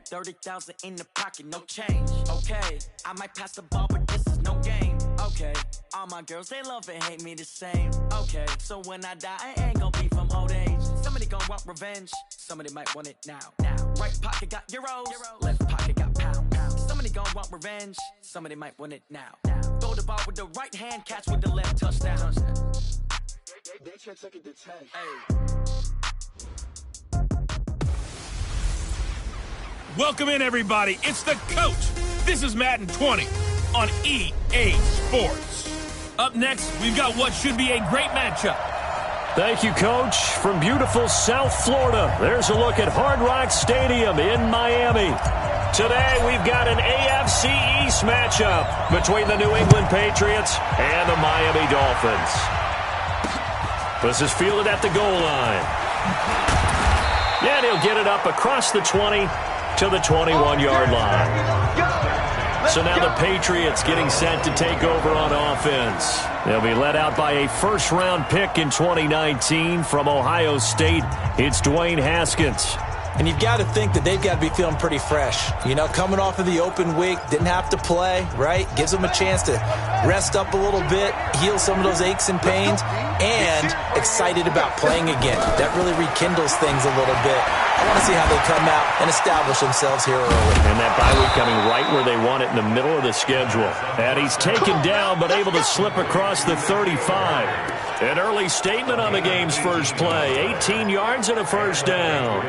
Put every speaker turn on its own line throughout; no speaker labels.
30,000 in the pocket, no change. Okay, I might pass the ball, but this is no game. Okay, all my girls, they love and hate me the same. Okay, so when I die, I ain't gonna be from old age. Somebody gon' want revenge, somebody might want it now. Right pocket got euros, left pocket got pounds. Somebody gon' want revenge, somebody might want it now. Throw the ball with the right hand, catch with the left, touchdown. They took it to 10.
Welcome in, everybody. It's the coach. This is Madden 20 on EA Sports. Up next, we've got what should be a great matchup.
Thank you, Coach. From beautiful South Florida, there's a look at Hard Rock Stadium in Miami. Today, we've got an AFC East matchup between the New England Patriots and the Miami Dolphins. This is fielded at the goal line. And he'll get it up across the 20 to the 21-yard line. So now the Patriots getting set to take over on offense. They'll be led out by a first-round pick in 2019 from Ohio State. It's Dwayne Haskins.
And you've got to think that they've got to be feeling pretty fresh. You know, coming off of the open week, didn't have to play, right? Gives them a chance to rest up a little bit, heal some of those aches and pains, and excited about playing again. That really rekindles things a little bit. I want to see how they come out and establish themselves here early.
And that bye week coming right where they want it, in the middle of the schedule. And he's taken down, but able to slip across the 35. An early statement on the game's first play. 18 yards and a first down.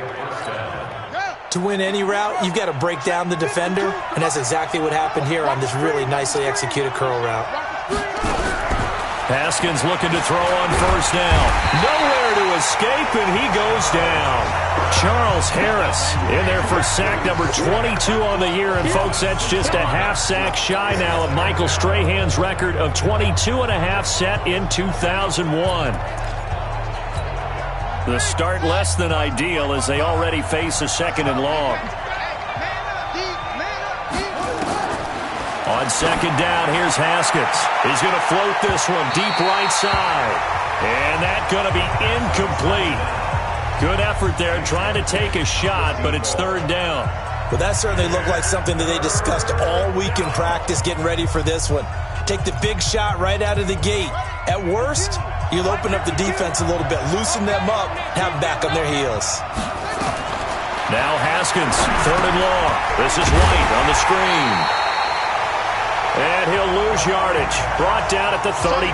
To win any route, you've got to break down the defender, and that's exactly what happened here on this really nicely executed curl route.
Haskins looking to throw on first down. Nowhere to escape, and he goes down. Charles Harris in there for sack number 22 on the year. And, folks, that's just a half sack shy now of Michael Strahan's record of 22 and a half set in 2001. The start less than ideal as they already face a second and long. On second down, here's Haskins. He's going to float this one deep right side. And that's going to be incomplete. Good effort there trying to take a shot, but it's third down.
Well, that certainly looked like something that they discussed all week in practice getting ready for this one. Take the big shot right out of the gate. At worst, you'll open up the defense a little bit, loosen them up, have them back on their heels.
Now Haskins, third and long. This is White on the screen. And he'll lose yardage. Brought down at the 32.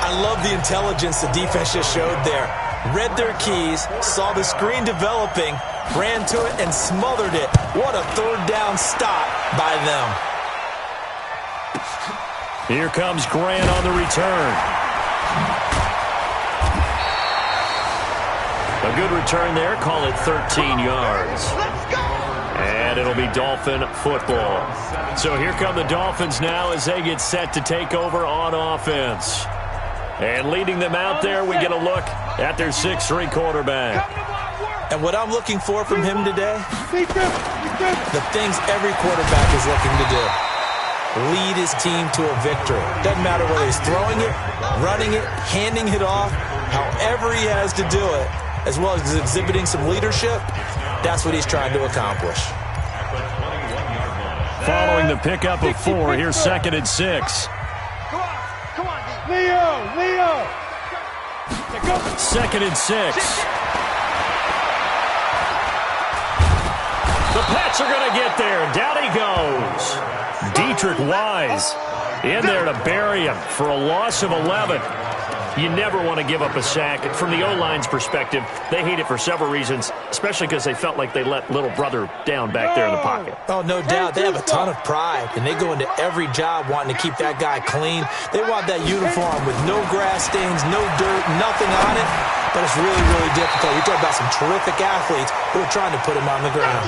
I love the intelligence the defense just showed there. Read their keys, saw the screen developing, ran to it, and smothered it. What a third down stop by them.
Here comes Grant on the return. A good return there. Call it 13 yards. And it'll be Dolphin football. So here come the Dolphins now as they get set to take over on offense. And leading them out there, we get a look at their 6'3" quarterback.
And what I'm looking for from him today, the things every quarterback is looking to do. Lead his team to a victory. Doesn't matter whether he's throwing it, running it, handing it off, however he has to do it, as well as exhibiting some leadership, that's what he's trying to accomplish.
Following the pickup of 4, here's 2nd and 6.
Come on, Leo!
2nd and 6. The Pats are going to get there. Down he goes. Dietrich Wise in there to bury him for a loss of 11. You never want to give up a sack. From the O-line's perspective, they hate it for several reasons, especially because they felt like they let little brother down back there in the pocket.
Oh, no doubt. They have a ton of pride, and they go into every job wanting to keep that guy clean. They want that uniform with no grass stains, no dirt, nothing on it, but it's really, really difficult. You're talking about some terrific athletes who are trying to put him on the ground.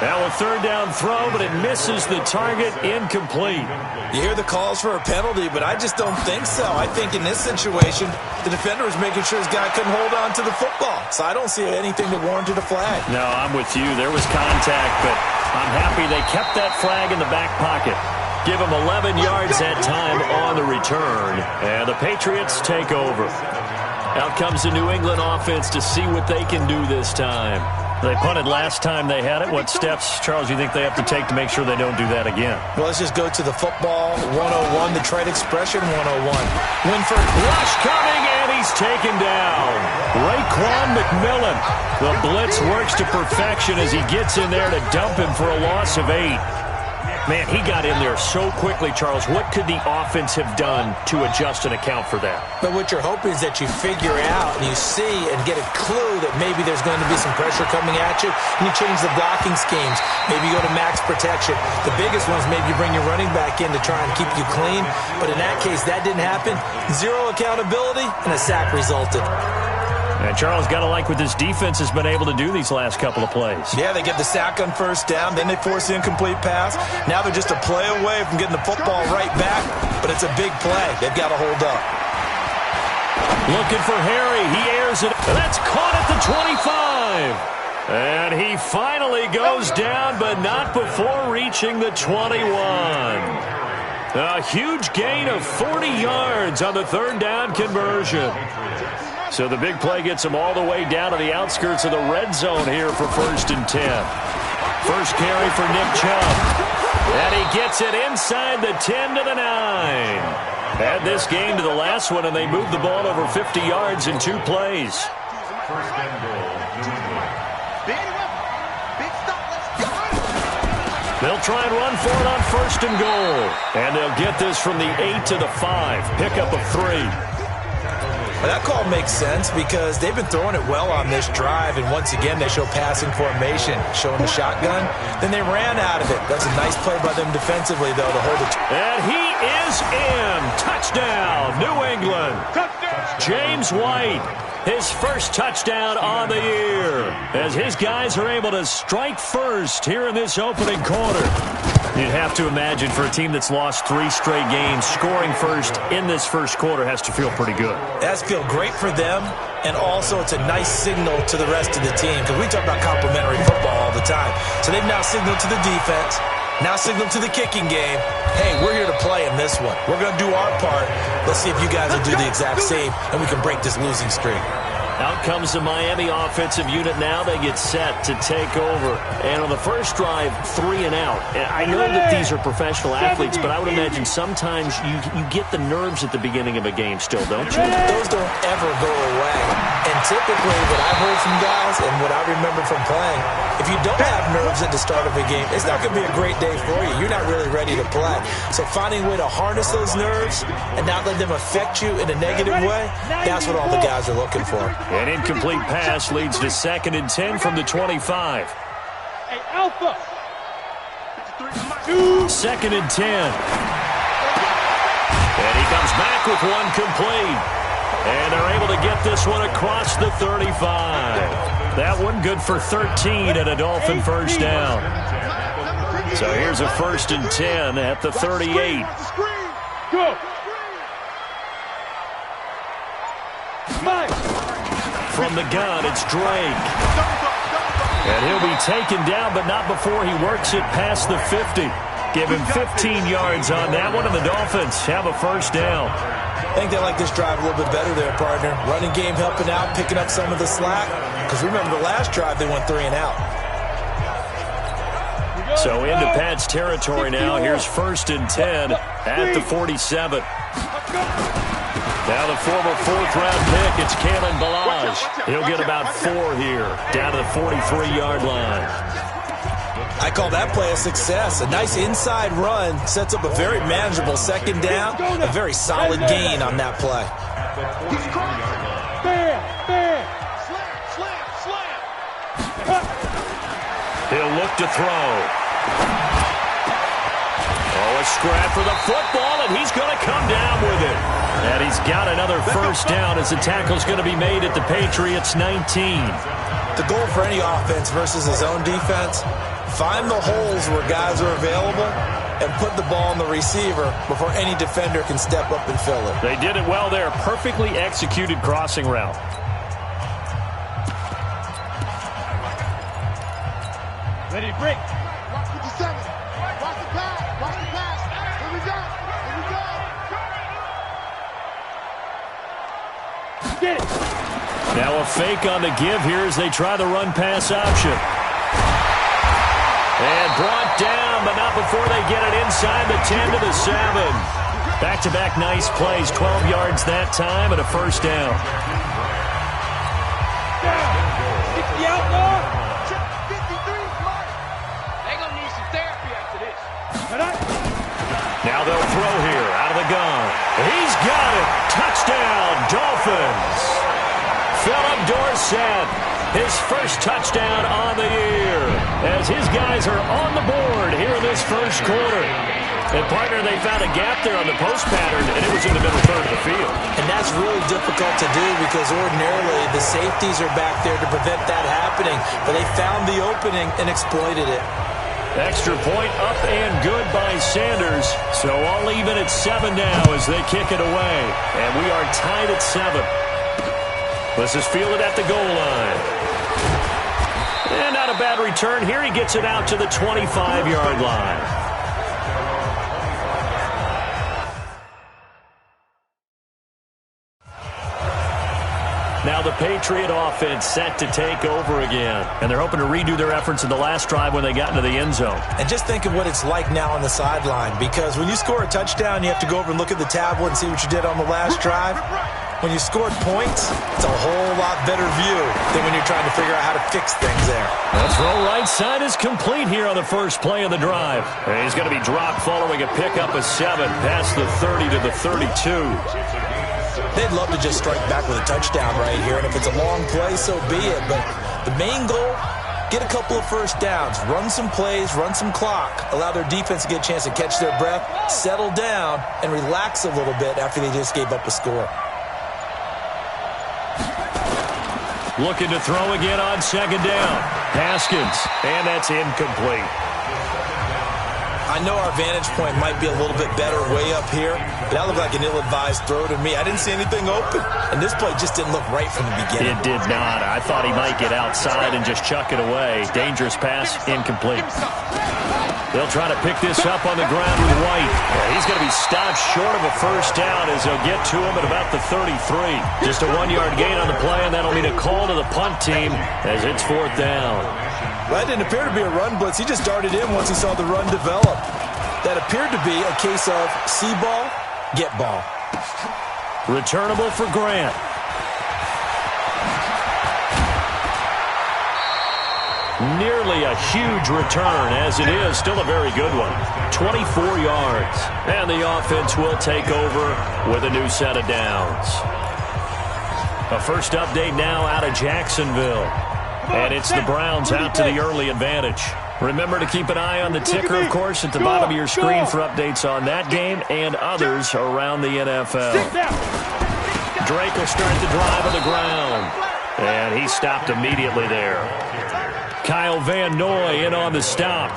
Now a third down throw, but it misses the target, incomplete.
You hear the calls for a penalty, but I just don't think so. I think in this situation, the defender was making sure his guy couldn't hold on to the football. So I don't see anything that warranted a flag.
No, I'm with you. There was contact, but I'm happy they kept that flag in the back pocket. Give him 11 yards that time on the return, and the Patriots take over. Out comes the New England offense to see what they can do this time. They punted last time they had it. What steps, Charles, you think they have to take to make sure they don't do that again?
Well, let's just go to the football 101, the trade expression 101. Winford.
Rush coming, and he's taken down. Raekwon McMillan. The blitz works to perfection as he gets in there to dump him for a loss of 8. Man, he got in there so quickly, Charles. What could the offense have done to adjust and account for that?
But what you're hoping is that you figure out and you see and get a clue that maybe there's going to be some pressure coming at you, and you change the blocking schemes. Maybe you go to max protection. The biggest one is maybe you bring your running back in to try and keep you clean. But in that case, that didn't happen. Zero accountability, and a sack resulted.
And Charles, got to like what this defense has been able to do these last couple of plays.
Yeah, they get the sack on first down, then they force the incomplete pass. Now they're just a play away from getting the football right back, but it's a big play. They've got to hold up.
Looking for Harry. He airs it. That's caught at the 25. And he finally goes down, but not before reaching the 21. A huge gain of 40 yards on the third down conversion. So the big play gets him all the way down to the outskirts of the red zone here for 1st and 10. First carry for Nick Chubb. And he gets it inside the 10 to the 9. Add this game to the last one, and they moved the ball over 50 yards in 2 plays. They'll try and run for it on 1st and goal. And they'll get this from the 8 to the 5. Pickup of 3.
Well, that call makes sense because they've been throwing it well on this drive, and once again they show passing formation, showing the shotgun. Then they ran out of it. That's a nice play by them defensively, though, to hold it.
And he is in. Touchdown, New England. James White, his first touchdown on the year, as his guys are able to strike first here in this opening quarter. You'd have to imagine for a team that's lost 3 straight games, scoring first in this first quarter has to feel pretty good.
That's feel great for them, and also it's a nice signal to the rest of the team, because we talk about complimentary football all the time. So they've now signaled to the defense, now signaled to the kicking game, hey, we're here to play in this one. We're going to do our part. Let's see if you guys will do the exact same, and we can break this losing streak.
Out comes the Miami offensive unit now. They get set to take over. And on the first drive, 3 and out. And I know that these are professional athletes, but I would imagine sometimes you get the nerves at the beginning of a game still, don't you?
Those don't ever go away. And typically what I've heard from guys and what I remember from playing, if you don't have nerves at the start of a game, it's not going to be a great day for you. You're not really ready to play. So finding a way to harness those nerves and not let them affect you in a negative way, that's what all the guys are looking for.
An incomplete pass leads to 2nd and 10 from the 25.
Hey, Alpha.
2nd and 10. And he comes back with one complete. And they're able to get this one across the 35. That one good for 13 and a Dolphin first down. So here's a 1st and 10 at the 38.
Go.
From the gun, it's Drake. And he'll be taken down, but not before he works it past the 50. Give him 15 yards on that one, and the Dolphins have a first down.
I think they like this drive a little bit better there, partner. Running game helping out, picking up some of the slack. Because remember the last drive, they went 3 and out.
So into Pat's territory now. Here's 1st and 10 at the 47. Now the former 4th-round pick, it's Kalen Ballage. He'll get about 4 here, down to the 43-yard line.
I call that play a success. A nice inside run sets up a very manageable 2nd down, a very solid gain on that play.
He'll look to throw. Oh, a scrap for the football, and he's going to come down with it. And he's got another first down as the tackle's going to be made at the Patriots' 19.
The goal for any offense versus his own defense, find the holes where guys are available and put the ball on the receiver before any defender can step up and fill it.
They did it well there. Perfectly executed crossing route.
Ready to break.
Watch 57. Watch the pass. Watch the pass. Here we go. Here we go.
Get it.
Now a fake on the give here as they try the run-pass option. And brought down, but not before they get it inside the 10 to the 7. Back-to-back nice plays, 12 yards that time and a first down. Now they'll throw here out of the gun. He's got it. Touchdown, Dolphins. Philip Dorsett, his first touchdown on the year, as his guys are on the board here in this first quarter. And, partner, they found a gap there on the post pattern, and it was in the middle third of the field.
And that's really difficult to do because ordinarily the safeties are back there to prevent that happening. But they found the opening and exploited it.
Extra point up and good by Sanders. So all even at 7 now as they kick it away. And we are tied at 7. This is fielded at the goal line. And not a bad return here. He gets it out to the 25-yard line. Now the Patriot offense set to take over again. And they're hoping to redo their efforts in the last drive when they got into the end zone.
And just think of what it's like now on the sideline. Because when you score a touchdown, you have to go over and look at the tablet and see what you did on the last drive. When you scored points, it's a whole lot better view than when you're trying to figure out how to fix things there.
That throw right side is complete here on the first play of the drive. And he's going to be dropped following a pickup of 7 past the 30 to the 32.
They'd love to just strike back with a touchdown right here, and if it's a long play, so be it. But the main goal, get a couple of first downs, run some plays, run some clock, allow their defense to get a chance to catch their breath, settle down, and relax a little bit after they just gave up a score.
Looking to throw again on second down. Haskins, and that's incomplete.
I know our vantage point might be a little bit better way up here, but that looked like an ill-advised throw to me. I didn't see anything open, and this play just didn't look right from the beginning.
It did not. I thought he might get outside and just chuck it away. Dangerous pass, incomplete. They'll try to pick this up on the ground with White. He's going to be stopped short of a first down as they'll get to him at about the 33. Just a 1-yard gain on the play, and that'll mean a call to the punt team as it's 4th down.
Well, that didn't appear to be a run blitz. He just darted in once he saw the run develop. That appeared to be a case of see ball, get ball.
Returnable for Grant. Nearly a huge return, as it is still a very good one. 24 yards. And the offense will take over with a new set of downs. A first update now out of Jacksonville. And it's the Browns out to the early advantage. Remember to keep an eye on the ticker, of course, at the bottom of your screen for updates on that game and others around the NFL. Drake will start the drive on the ground. And he stopped immediately there. Kyle Van Noy in on the stop.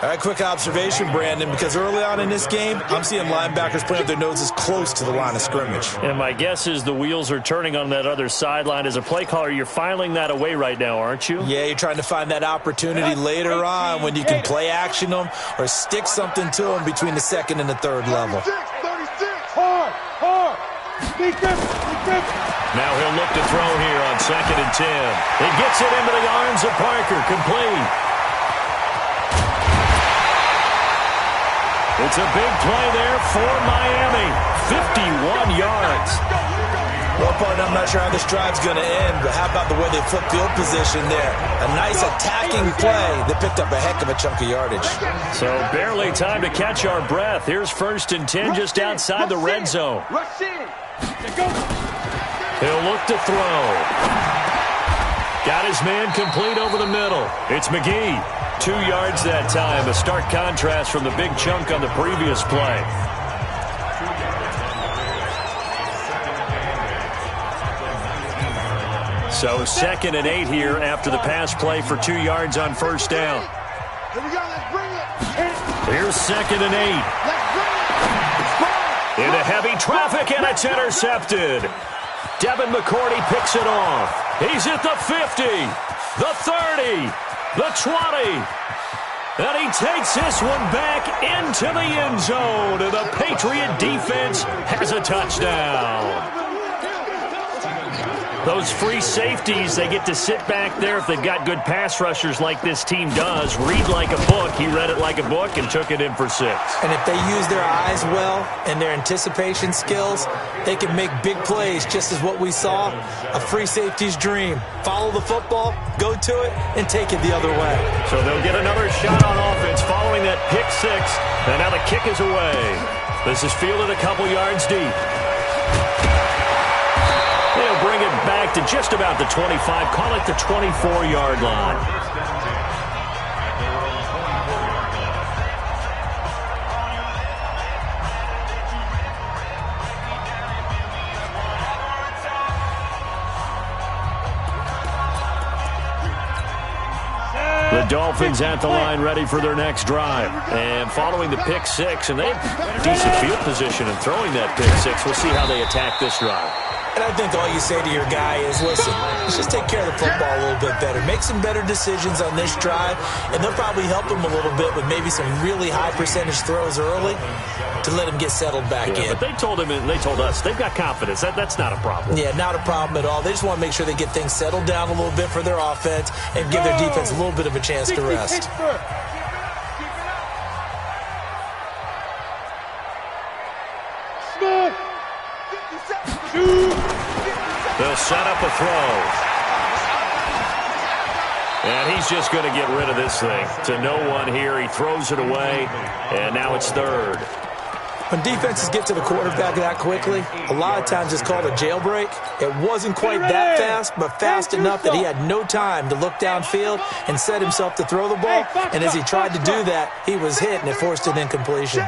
All right, quick observation, Brandon, because early on in this game, I'm seeing linebackers putting up their noses close to the line of scrimmage.
And my guess is the wheels are turning on that other sideline. As a play caller, you're filing that away right now, aren't you?
Yeah, you're trying to find that opportunity later on when you can play action them or stick something to them between the second and the third level.
36, hard.
Now he'll look to throw here on 2nd and 10. He gets it into the arms of Parker, complete. It's a big play there for Miami. 51 yards.
Well, partner, I'm not sure how this drive's going to end, but how about the way they flip field position there? A nice attacking play that picked up a heck of a chunk of yardage.
So barely time to catch our breath. Here's 1st and 10 just outside the red zone. He'll look to throw. Got his man complete over the middle. It's McGee. 2 yards that time. A stark contrast from the big chunk on the previous play. So 2nd and 8 here after the pass play for 2 yards on first down.
Here we go, let's bring it.
Here's 2nd and 8. Into heavy traffic, and it's intercepted. Devin McCourty picks it off. He's at the 50, the 30, the 20. And he takes this one back into the end zone. And the Patriot defense has a touchdown. Those free safeties, they get to sit back there if they've got good pass rushers like this team does. Read like a book. He read it like a book and took it in for 6.
And if they use their eyes well and their anticipation skills, they can make big plays, just as what we saw. A free safety's dream. Follow the football, go to it, and take it the other way.
So they'll get another shot on offense following that pick 6. And now the kick is away. This is fielded a couple yards deep. They'll bring it back to just about the 25. Call it the 24-yard line. The Dolphins at the line ready for their next drive. And following the pick 6, and they have decent field position in throwing that pick 6. We'll see how they attack this drive.
And I think all you say to your guy is, listen, let's just take care of the football a little bit better. Make some better decisions on this drive, and they'll probably help him a little bit with maybe some really high percentage throws early to let him get settled back in.
But they told him and they told us they've got confidence. That's not a problem.
Yeah, not a problem at all. They just want to make sure they get things settled down a little bit for their offense and give their defense a little bit of a chance to rest.
They'll set up a throw. And he's just going to get rid of this thing. To no one here. He throws it away. And now it's 3rd.
When defenses get to the quarterback that quickly, a lot of times it's called a jailbreak. It wasn't quite that fast, but fast enough that he had no time to look downfield and set himself to throw the ball. And as he tried to do that, he was hit, and it forced an incompletion.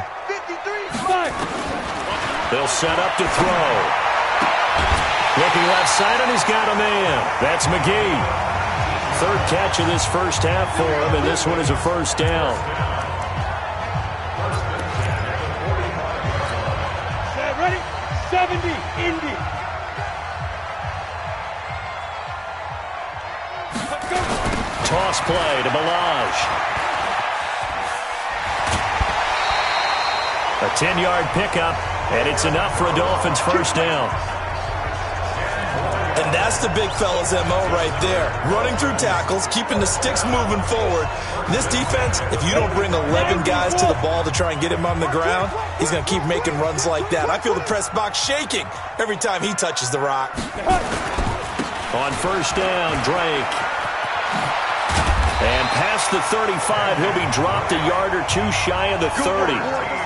They'll set up to throw. Looking left side, and he's got a man. That's McGee. 3rd catch of this first half for him, and this one is a first down.
Ready? 70, Indy.
Toss play to Balaj. A 10-yard pickup, and it's enough for a Dolphins first down.
And that's the big fella's MO right there. Running through tackles, keeping the sticks moving forward. This defense, if you don't bring 11 guys to the ball to try and get him on the ground, he's going to keep making runs like that. I feel the press box shaking every time he touches the rock.
On first down, Drake. And past the 35, he'll be dropped a yard or two shy of the 30.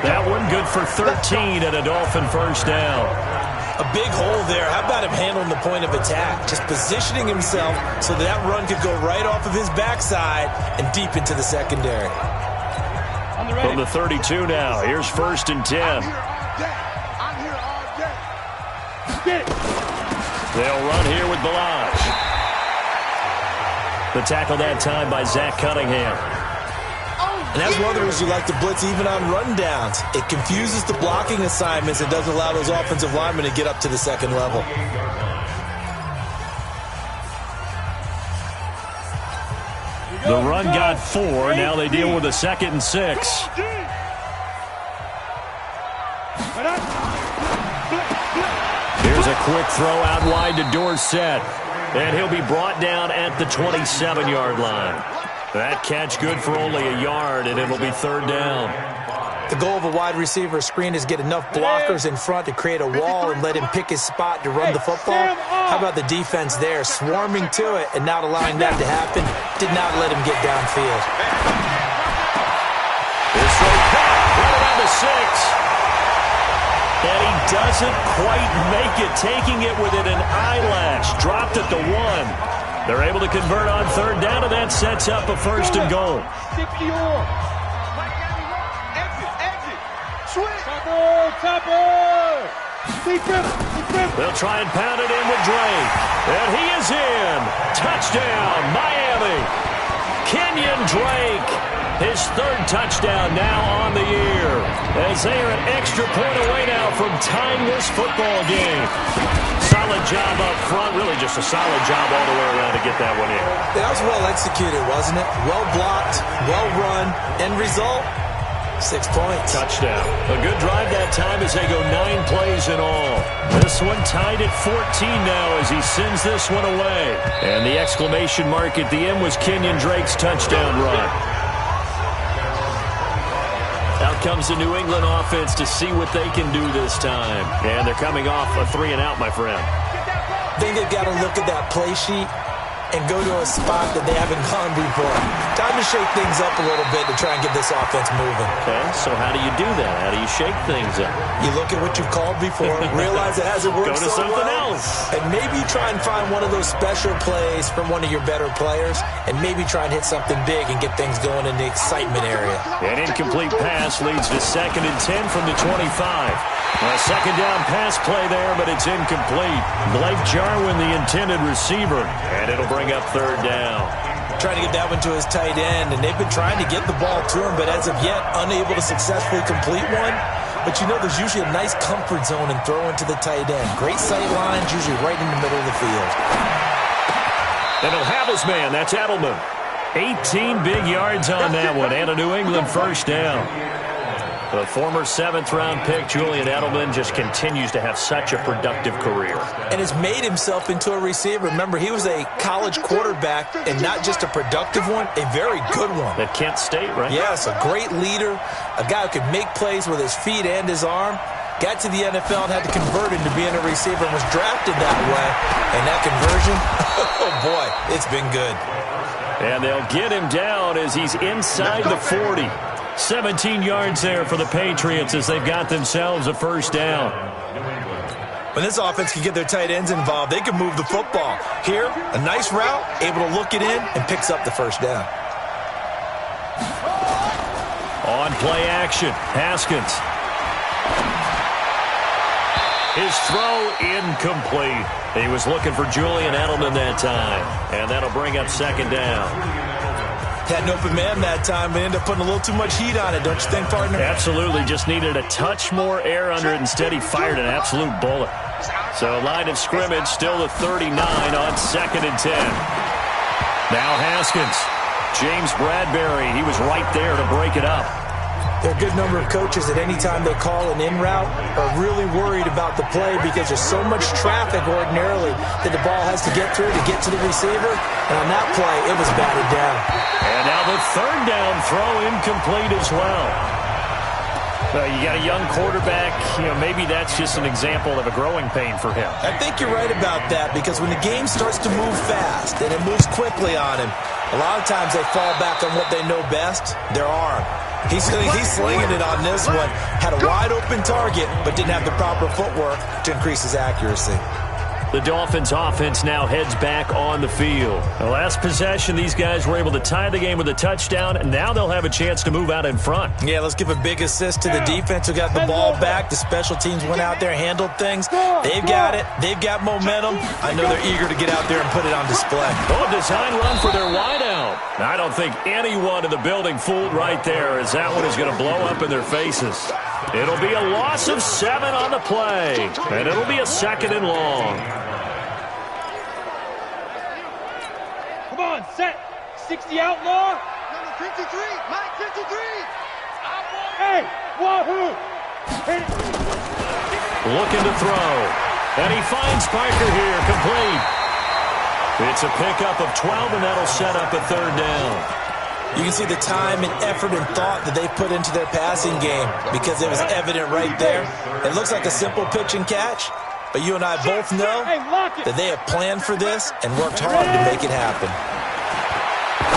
That one good for 13 and a Dolphin first down.
A big hole there. How about him handling the point of attack? Just positioning himself so that run could go right off of his backside and deep into the secondary.
From the 32 now, here's 1st and 10.
I'm here all day.
They'll run here with Balaj. The tackle that time by Zach Cunningham.
And that's one of the reasons you like to blitz even on rundowns. It confuses the blocking assignments and doesn't allow those offensive linemen to get up to the second level.
The run got 4. Now they deal with a 2nd and 6. Here's a quick throw out wide to Dorsett. And he'll be brought down at the 27-yard line. That catch good for only a yard, and it'll be 3rd down.
The goal of a wide receiver screen is get enough blockers in front to create a wall and let him pick his spot to run the football. How about the defense there, swarming to it and not allowing that to happen? Did not let him get downfield.
This right around the 6. And he doesn't quite make it, taking it within an eyelash. Dropped at the 1. They're able to convert on 3rd down, and that sets up a 1st and goal. They'll try and pound it in with Drake. And he is in. Touchdown, Miami. Kenyon Drake, his 3rd touchdown now on the year. As they are an extra point away now from tying this football game. Solid job up front, really just a solid job all the way around to get that one in.
That was well executed, wasn't it? Well blocked, well run. End result, 6 points.
Touchdown. A good drive that time as they go 9 plays in all. This one tied at 14 now as he sends this one away. And the exclamation mark at the end was Kenyon Drake's touchdown run. Out comes the New England offense to see what they can do this time. And they're coming off a 3-and-out, my friend.
I think they've got to look at that play sheet and go to a spot that they haven't gone before. Time to shake things up a little bit to try and get this offense moving.
Okay, so how do you do that? How do you shake things up?
You look at what you've called before, realize it hasn't worked
Go to
so
something
well,
else.
and maybe try and find one of those special plays from one of your better players, and maybe try and hit something big and get things going in the excitement area.
An incomplete pass leads to 2nd and 10 from the 25. A second down pass play there, but it's incomplete. Blake Jarwin, the intended receiver, and it'll bring up 3rd down.
Trying to get that one to his tight end, and they've been trying to get the ball to him, but as of yet, unable to successfully complete one. But you know there's usually a nice comfort zone in throwing to the tight end. Great sight lines, usually right in the middle of the field.
And he'll have his man. That's Edelman. 18 big yards on that one, and a New England 1st down. The former 7th-round pick, Julian Edelman, just continues to have such a productive career.
And has made himself into a receiver. Remember, he was a college quarterback, and not just a productive one, a very good one.
At Kent State, right?
Yes, a great leader, a guy who could make plays with his feet and his arm. Got to the NFL and had to convert into being a receiver and was drafted that way. And that conversion, oh boy, it's been good.
And they'll get him down as he's inside the 40. 17 yards there for the Patriots as they've got themselves a 1st down.
When this offense can get their tight ends involved, they can move the football. Here, a nice route, able to look it in, and picks up the 1st down.
On play action, Haskins. His throw incomplete. He was looking for Julian Edelman that time, and that'll bring up 2nd down.
Had an open man that time, but ended up putting a little too much heat on it, don't you think, partner?
Absolutely. Just needed a touch more air under it. Instead, he fired an absolute bullet. So line of scrimmage still the 39 on 2nd and 10. Now Haskins. James Bradbury, he was right there to break it up.
There are a good number of coaches at any time they call an in route are really worried about the play because there's so much traffic ordinarily that the ball has to get through to get to the receiver. And on that play, it was batted down.
And now the 3rd down throw incomplete as well. You got a young quarterback. Maybe that's just an example of a growing pain for him.
I think you're right about that because when the game starts to move fast and it moves quickly on him, a lot of times they fall back on what they know best, their arm. He's slinging it on this one. Had a wide-open target, but didn't have the proper footwork to increase his accuracy.
The Dolphins offense now heads back on the field. The last possession, these guys were able to tie the game with a touchdown, and now they'll have a chance to move out in front.
Yeah, let's give a big assist to the defense who got the ball back. The special teams went out there, handled things. They've got it. They've got momentum. I know they're eager to get out there and put it on display.
Oh, design run for their wideout. I don't think anyone in the building fooled right there as that one is going to blow up in their faces. It'll be a loss of 7 on the play, and it'll be a 2nd and long.
Come on, set. 60 outlaw.
Number 53, Mike 53.
Hey, wahoo.
Looking to throw. And he finds Parker here, complete. It's a pickup of 12, and that'll set up a 3rd down.
You can see the time and effort and thought that they put into their passing game because it was evident right there. It looks like a simple pitch and catch, but you and I both know that they have planned for this and worked hard to make it happen.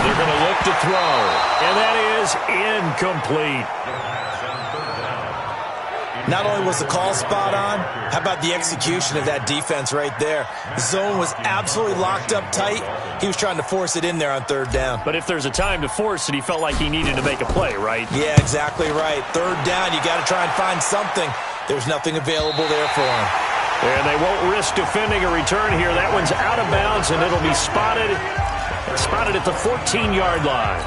They're going to look to throw, and that is incomplete.
Not only was the call spot on, how about the execution of that defense right there? The zone was absolutely locked up tight. He was trying to force it in there on 3rd down.
But if there's a time to force it, he felt like he needed to make a play, right?
Yeah, exactly right. 3rd down, you got to try and find something. There's nothing available there for him.
And they won't risk defending a return here. That one's out of bounds, and it'll be spotted at the 14-yard line.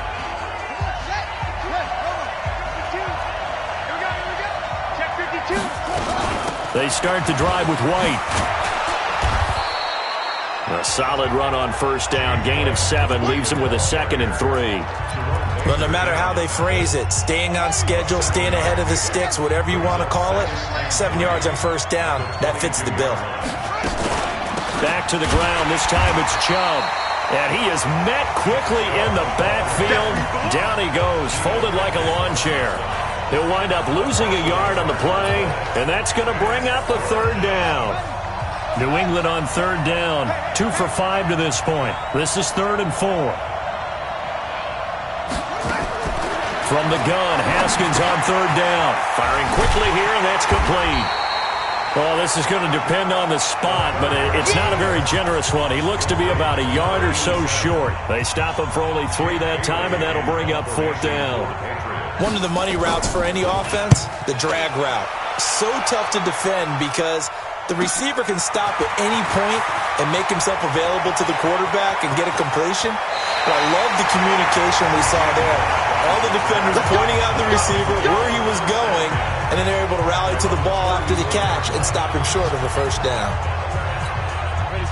They start the drive with White. A solid run on 1st down. Gain of 7 leaves him with a 2nd and 3.
Well, no matter how they phrase it, staying on schedule, staying ahead of the sticks, whatever you want to call it, 7 yards on first down, that fits the bill.
Back to the ground. This time it's Chubb. And he is met quickly in the backfield. Down he goes, folded like a lawn chair. He'll wind up losing a yard on the play, and that's going to bring up a third down. New England on third down, 2 for 5 to this point. This is 3rd and 4. From the gun, Haskins on third down. Firing quickly here, and that's complete. Well, this is going to depend on the spot, but it's not a very generous one. He looks to be about a yard or so short. They stop him for only 3 that time, and that'll bring up 4th down.
One of the money routes for any offense, the drag route. So tough to defend because the receiver can stop at any point and make himself available to the quarterback and get a completion. But I love the communication we saw there. All the defenders pointing out the receiver, where he was going, and then they're able to rally to the ball after the catch and stop him short of a first down.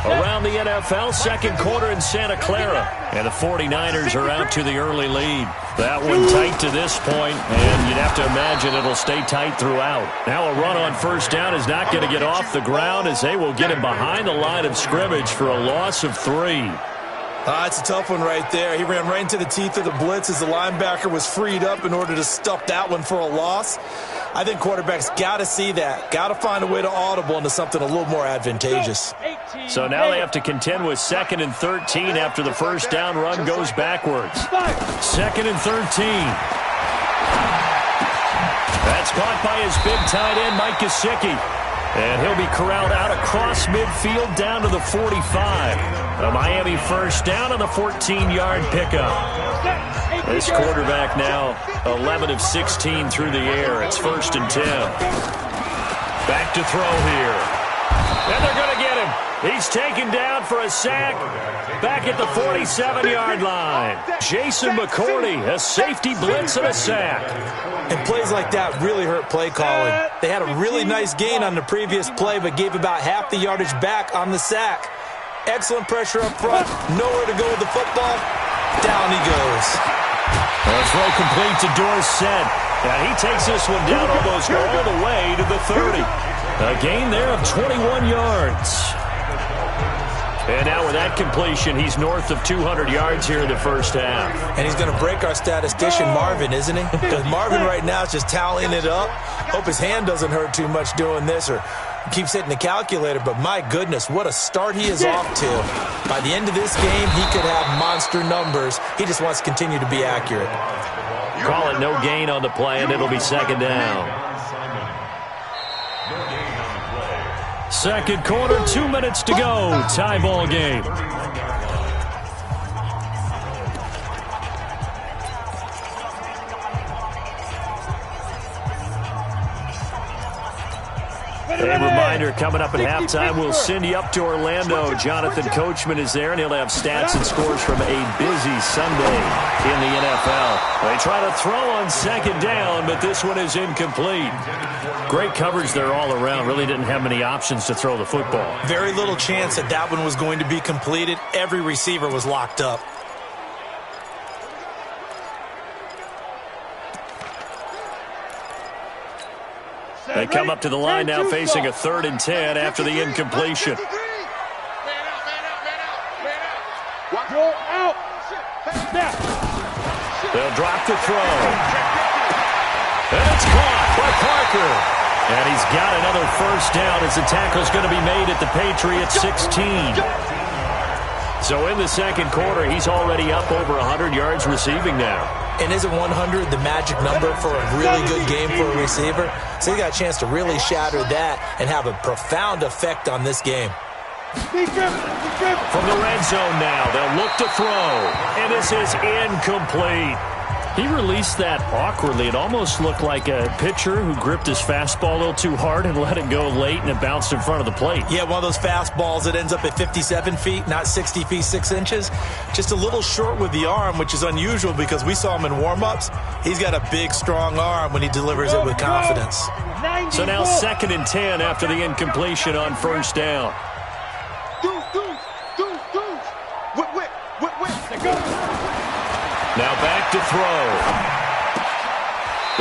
Around the NFL, second quarter in Santa Clara. And the 49ers are out to the early lead. That one tight to this point, and you'd have to imagine it'll stay tight throughout. Now a run on first down is not going to get off the ground as they will get him behind the line of scrimmage for a loss of 3.
It's a tough one right there. He ran right into the teeth of the blitz as the linebacker was freed up in order to stuff that one for a loss. I think quarterbacks got to see that. Got to find a way to audible into something a little more advantageous.
So now they have to contend with 2nd and 13 after the first down run goes backwards. 2nd and 13. That's caught by his big tight end, Mike Gesicki. And he'll be corralled out across midfield down to the 45. A Miami first down on the 14-yard pickup. This quarterback now 11 of 16 through the air. It's 1st and 10. Back to throw here. And they're going to get him. He's taken down for a sack back at the 47-yard line. Jason McCourty, a safety blitz and a sack.
And plays like that really hurt play calling. They had a really nice gain on the previous play, but gave about half the yardage back on the sack. Excellent pressure up front. Nowhere to go with the football. Down he goes.
A throw complete to Dorsett. And he takes this one down almost all the way to the 30. A gain there of 21 yards. And now with that completion, he's north of 200 yards here in the first half.
And he's going to break our statistician, Marvin, isn't he? Because Marvin right now is just tallying it up. Hope his hand doesn't hurt too much doing this or keeps hitting the calculator. But my goodness, what a start he is off to. By the end of this game, he could have monster numbers. He just wants to continue to be accurate.
Call it no gain on the play, and it'll be 2nd down. Second quarter, 2 minutes to go. Tie ball game. A reminder, coming up at halftime, we'll send you up to Orlando. Jonathan Coachman is there, and he'll have stats and scores from a busy Sunday in the NFL. They try to throw on 2nd down, but this one is incomplete. Great coverage there all around. Really didn't have many options to throw the football.
Very little chance that that one was going to be completed. Every receiver was locked up.
They come up to the line now facing a 3rd and 10 after the incompletion.
Man out.
They'll drop the throw. And it's caught by Parker. And he's got another first down as the tackle's going to be made at the Patriots 16. So in the second quarter, he's already up over 100 yards receiving now.
And isn't 100 the magic number for a really good game for a receiver? So he got a chance to really shatter that and have a profound effect on this game.
From the red zone now, they'll look to throw. And this is incomplete. He released that awkwardly. It almost looked like a pitcher who gripped his fastball a little too hard and let it go late, and it bounced in front of the plate.
Yeah, one of those fastballs that ends up at 57 feet, not 60 feet, 6 inches. Just a little short with the arm, which is unusual because we saw him in warm-ups. He's got a big, strong arm when he delivers it with confidence.
So now 2nd and 10 after the incompletion on first down. Now back to throw.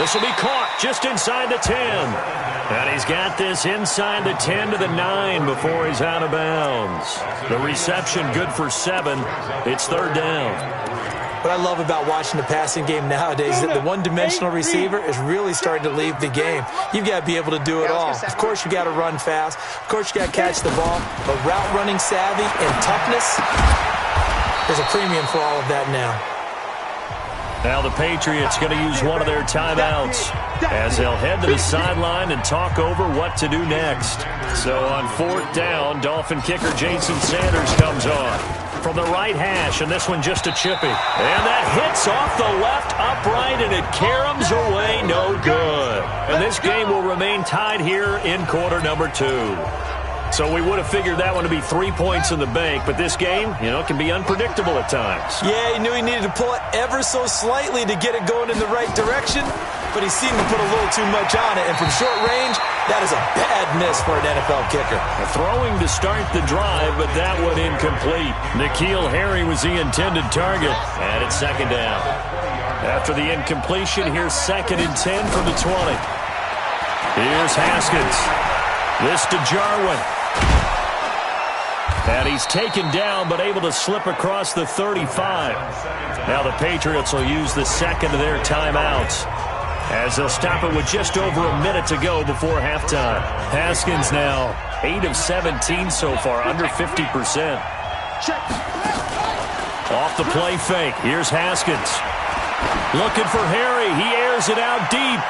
This will be caught just inside the 10. And he's got this inside the 10 to the 9 before he's out of bounds. The reception good for 7. It's third down.
What I love about watching the passing game nowadays is that the one-dimensional receiver is really starting to leave the game. You've got to be able to do it all. Of course, you got to run fast. Of course, you got to catch the ball. But route running savvy and toughness, there's a premium for all of that now.
Now the Patriots going to use one of their timeouts as they'll head to the sideline and talk over what to do next. So on fourth down, Dolphin kicker Jason Sanders comes on from the right hash, and this one just a chippy. And that hits off the left upright, and it caroms away no good. And this game will remain tied here in quarter number 2. So we would have figured that one to be 3 points in the bank, but this game, can be unpredictable at times.
Yeah, he knew he needed to pull it ever so slightly to get it going in the right direction, but he seemed to put a little too much on it, and from short range, that is a bad miss for an NFL kicker.
Throwing to start the drive, but that one incomplete. N'Keal Harry was the intended target, and it's second down. After the incompletion, here's 2nd and 10 from the 20. Here's Haskins. This to Jarwin. And he's taken down, but able to slip across the 35. Now the Patriots will use the second of their timeouts as they'll stop it with just over a minute to go before halftime. Haskins now 8 of 17 so far, under 50%. Off the play fake. Here's Haskins. Looking for Harry. He airs it out deep.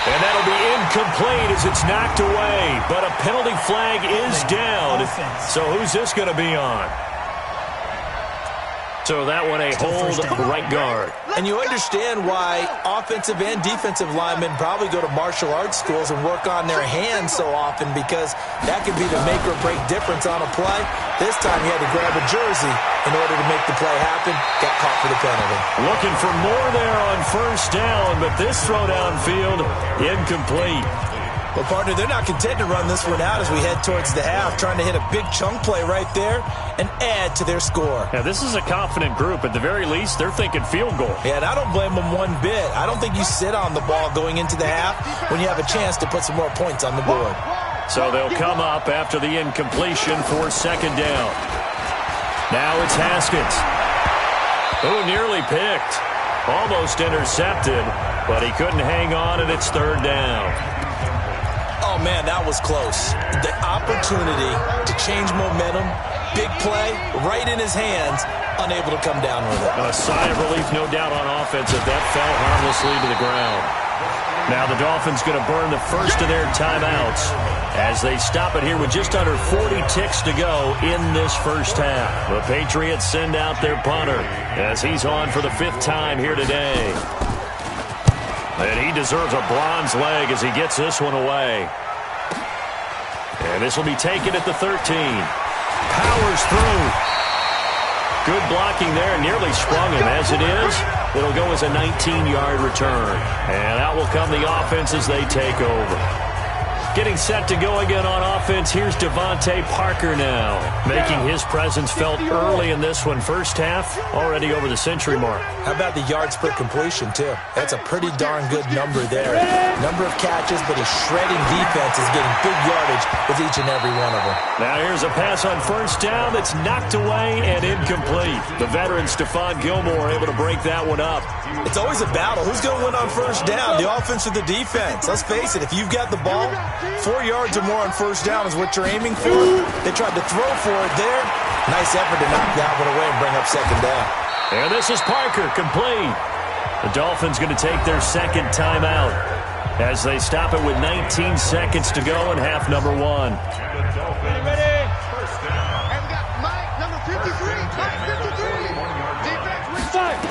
And that'll be incomplete as it's knocked away. But a penalty flag is down. So who's this going to be on? So that one a hold right guard.
And you understand why offensive and defensive linemen probably go to martial arts schools and work on their hands so often, because that could be the make or break difference on a play. This time he had to grab a jersey in order to make the play happen. Got caught for the penalty.
Looking for more there on first down, but this throw downfield incomplete.
Well, partner, they're not content to run this one out as we head towards the half, trying to hit a big chunk play right there and add to their score.
Yeah, this is a confident group. At the very least, they're thinking field goal.
Yeah, and I don't blame them one bit. I don't think you sit on the ball going into the half when you have a chance to put some more points on the board.
So they'll come up after the incompletion for second down. Now it's Haskins, who nearly picked. Almost intercepted, but he couldn't hang on, and it's third down.
Oh, man, that was close. The opportunity to change momentum, big play, right in his hands, unable to come down with it.
A sigh of relief, no doubt, on offense if that fell harmlessly to the ground. Now the Dolphins going to burn the first of their timeouts as they stop it here with just under 40 ticks to go in this first half. The Patriots send out their punter as he's on for the 5th time here today. And he deserves a bronze leg as he gets this one away. And this will be taken at the 13. Powers through. Good blocking there. Nearly sprung him. As it is, it'll go as a 19-yard return. And out will come the offense as they take over. Getting set to go again on offense. Here's Devontae Parker now, making his presence felt early in this one. First half, already over the century mark.
How about the yards per completion, too? That's a pretty darn good number there. Number of catches, but his shredding defense is getting big yardage with each and every one of them.
Now here's a pass on first down that's knocked away and incomplete. The veteran Stephon Gilmore able to break that one up.
It's always a battle. Who's going to win on first down, the offense or the defense? Let's face it, if you've got the ball, 4 yards or more on first down is what you're aiming for. They tried to throw for it there. Nice effort to knock that one away and bring up second down.
And this is Parker, complete. The Dolphins going to take their second timeout as they stop it with 19 seconds to go in half number 1.
And we got Mike, number 53. Mike, 53. Defense inside.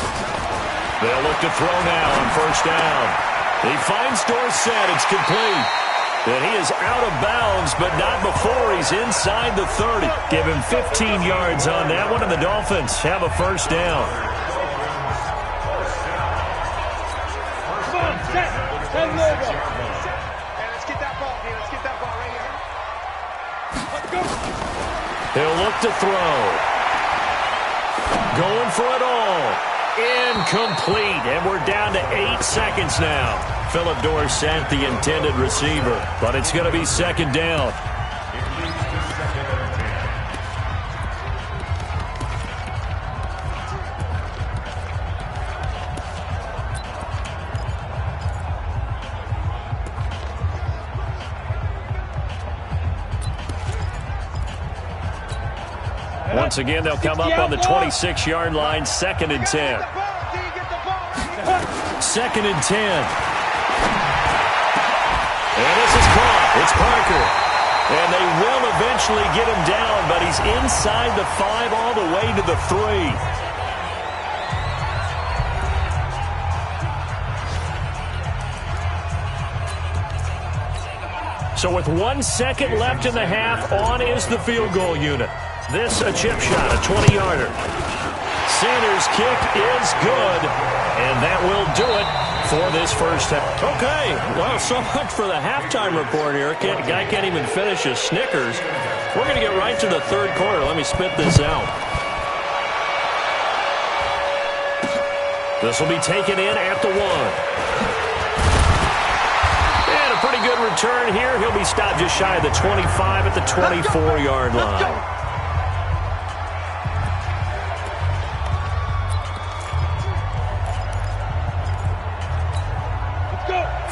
They'll look to throw now on first down. He finds Dorsett. It's complete. And he is out of bounds, but not before he's inside the 30. Give him 15 yards on that one, and the Dolphins have a first down.
Come on, set. Send it over.
And let's get that ball here. Let's get that ball right here. Let's go.
He'll look to throw. Going for it all. Incomplete, and we're down to 8 seconds now. Phillip Dorsett, the intended receiver, but it's going to be second down. Once again, they'll come up on the 26-yard line, 2nd and 10. 2nd and 10. And this is caught. It's Parker. And they will eventually get him down, but he's inside the 5 all the way to the 3. So with 1 second left in the half, on is the field goal unit. This a chip shot, a 20-yarder. Sanders' kick is good, and that will do it for this first half. Okay, well, so much for the halftime report here. Guy can't even finish his Snickers. We're going to get right to the third quarter. Let me spit this out. This will be taken in at the 1. And a pretty good return here. He'll be stopped just shy of the 25 at the 24-yard line.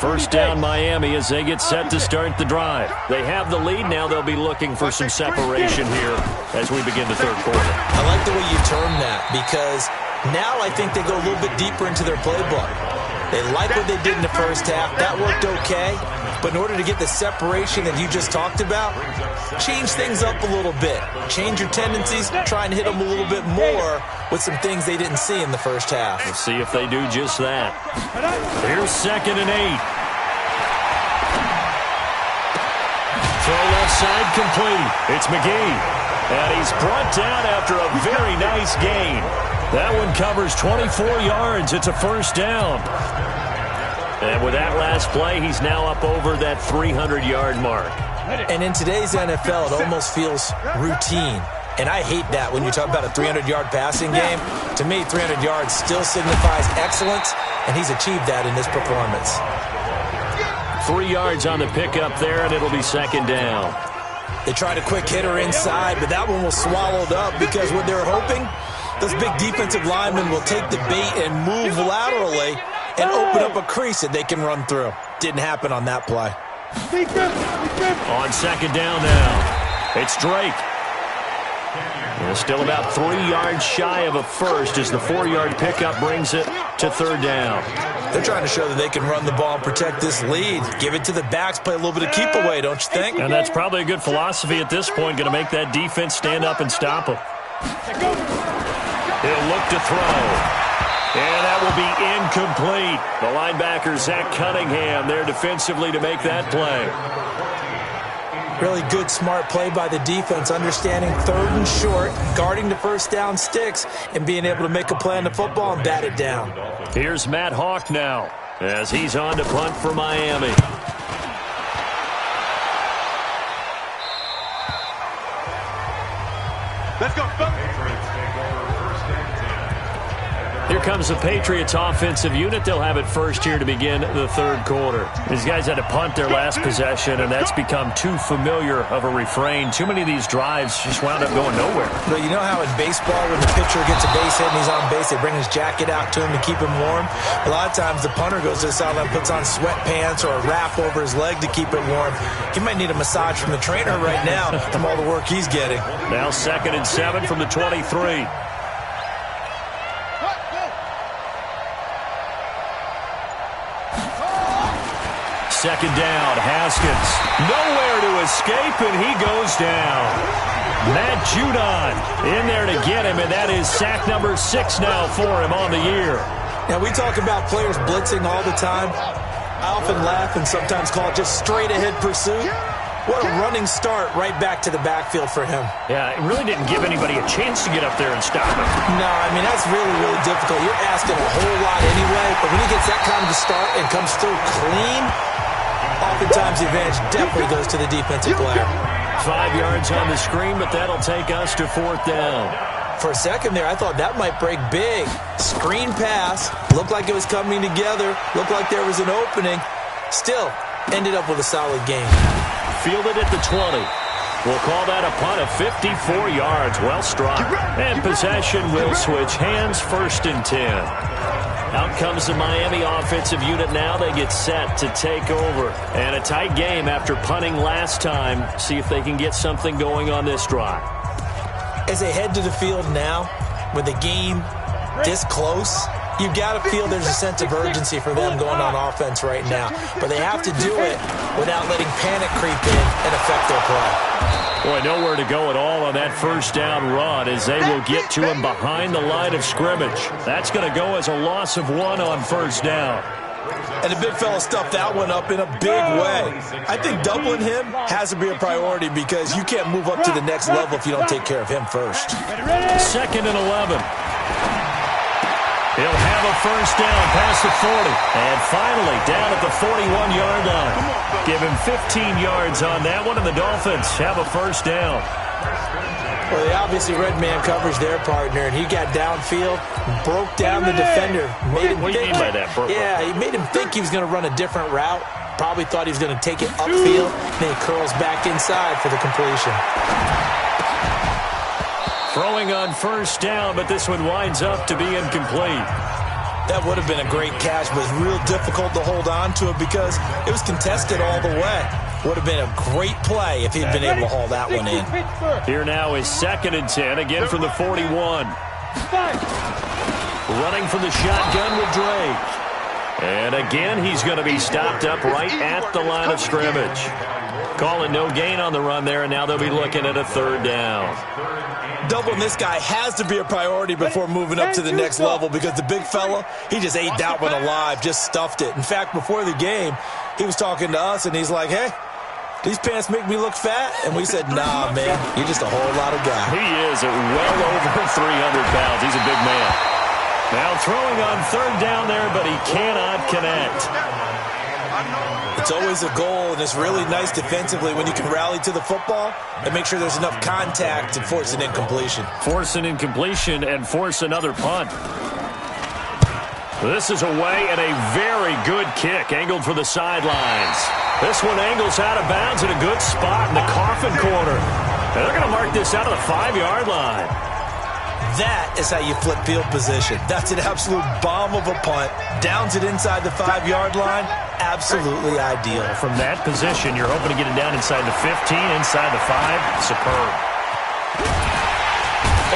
First down Miami as they get set to start the drive. They have the lead. Now they'll be looking for some separation here as we begin the third quarter.
I like the way you term that because now I think they go a little bit deeper into their playbook. They like what they did in the first half. That worked okay. But in order to get the separation that you just talked about, change things up a little bit. Change your tendencies. Try and hit them a little bit more with some things they didn't see in the first half.
We'll see if they do just that. Here's 2nd and 8. Throw left side complete. It's McGee. And he's brought down after a very nice gain. That one covers 24 yards. It's a first down. And with that last play, he's now up over that 300-yard mark.
And in today's NFL, it almost feels routine. And I hate that when you talk about a 300-yard passing game. To me, 300 yards still signifies excellence, and he's achieved that in this performance.
3 yards on the pickup there, and it'll be second down.
They tried a quick hitter inside, but that one was swallowed up because what they're hoping, those big defensive linemen will take the bait and move laterally and open up a crease that they can run through. Didn't happen on that play.
On second down now, it's Drake. And still about 3 yards shy of a first as the 4-yard pickup brings it to third down.
They're trying to show that they can run the ball and protect this lead. Give it to the backs, play a little bit of keep away, don't you think?
And that's probably a good philosophy at this point, going to make that defense stand up and stop them. He'll look to throw. And that will be incomplete. The linebacker, Zach Cunningham, there defensively to make that play.
Really good, smart play by the defense, understanding 3rd and short, guarding the first down sticks, and being able to make a play on the football and bat it down.
Here's Matt Hawk now as he's on to punt for Miami.
Let's go.
Here comes the Patriots offensive unit. They'll have it first here to begin the third quarter. These guys had to punt their last possession, and that's become too familiar of a refrain. Too many of these drives just wound up going nowhere.
But you know how in baseball, when the pitcher gets a base hit and he's on base, they bring his jacket out to him to keep him warm? A lot of times the punter goes to the sideline, puts on sweatpants or a wrap over his leg to keep it warm. He might need a massage from the trainer right now from all the work he's getting.
Now 2nd and 7 from the 23. Second down, Haskins. Nowhere to escape, and he goes down. Matt Judon in there to get him, and that is sack number 6 now for him on the year.
Now, we talk about players blitzing all the time. I often laugh and sometimes call it just straight-ahead pursuit. What a running start right back to the backfield for him.
Yeah, it really didn't give anybody a chance to get up there and stop him.
No, I mean, that's really, really difficult. You're asking a whole lot anyway, but when he gets that kind of a start and comes through clean, oftentimes the advantage definitely goes to the defensive player.
5 yards on the screen, but that'll take us to 4th down.
For a second there, I thought that might break big. Screen pass. Looked like it was coming together. Looked like there was an opening. Still, ended up with a solid game.
Fielded at the 20. We'll call that a punt of 54 yards. Well struck. And possession will switch hands, 1st and 10. Out comes the Miami offensive unit now. They get set to take over. And a tight game after punting last time. See if they can get something going on this drive.
As they head to the field now, with the game this close, you've got to feel there's a sense of urgency for them going on offense right now. But they have to do it without letting panic creep in and affect their play.
Boy, nowhere to go at all on that 1st down run as they will get to him behind the line of scrimmage. That's going to go as a loss of 1 on 1st down.
And the big fella stuffed that one up in a big way. I think doubling him has to be a priority because you can't move up to the next level if you don't take care of him first.
2nd and 11. He'll have a 1st down past the 40. And finally down at the 41-yard line. Give him 15 yards on that one, and the Dolphins have a 1st down.
Well, they obviously red man coverage their partner, and he got downfield, broke down the defender. Made him
what do you mean by that?
Yeah, he made him think he was going to run a different route. Probably thought he was going to take it upfield. Then he curls back inside for the completion.
Throwing on 1st down, but this one winds up to be incomplete.
That would have been a great catch, but it's real difficult to hold on to it because it was contested all the way. Would have been a great play if he'd been able to haul that one in.
Here now is 2nd and 10, again from the 41. Running from the shotgun with Drake. And again, he's going to be stopped up right at the line of scrimmage. Calling no gain on the run there, and now they'll be looking at a 3rd down.
Doubling this guy has to be a priority before moving up to the next level because the big fella, he just ate that one alive, just stuffed it. In fact, before the game, he was talking to us, and he's like, hey, these pants make me look fat? And we said, nah, man, you're just a whole lot of guy.
He is at well over 300 pounds. He's a big man. Now throwing on 3rd down there, but he cannot connect.
It's always a goal, and it's really nice defensively when you can rally to the football and make sure there's enough contact to force an incompletion.
Force an incompletion and force another punt. This is away and a very good kick, angled for the sidelines. This one angles out of bounds at a good spot in the coffin corner. And they're going to mark this out of the 5-yard line.
That is how you flip field position. That's an absolute bomb of a punt. Downs it inside the 5-yard line. Absolutely ideal.
From that position, you're hoping to get it down inside the 15, inside the 5. Superb.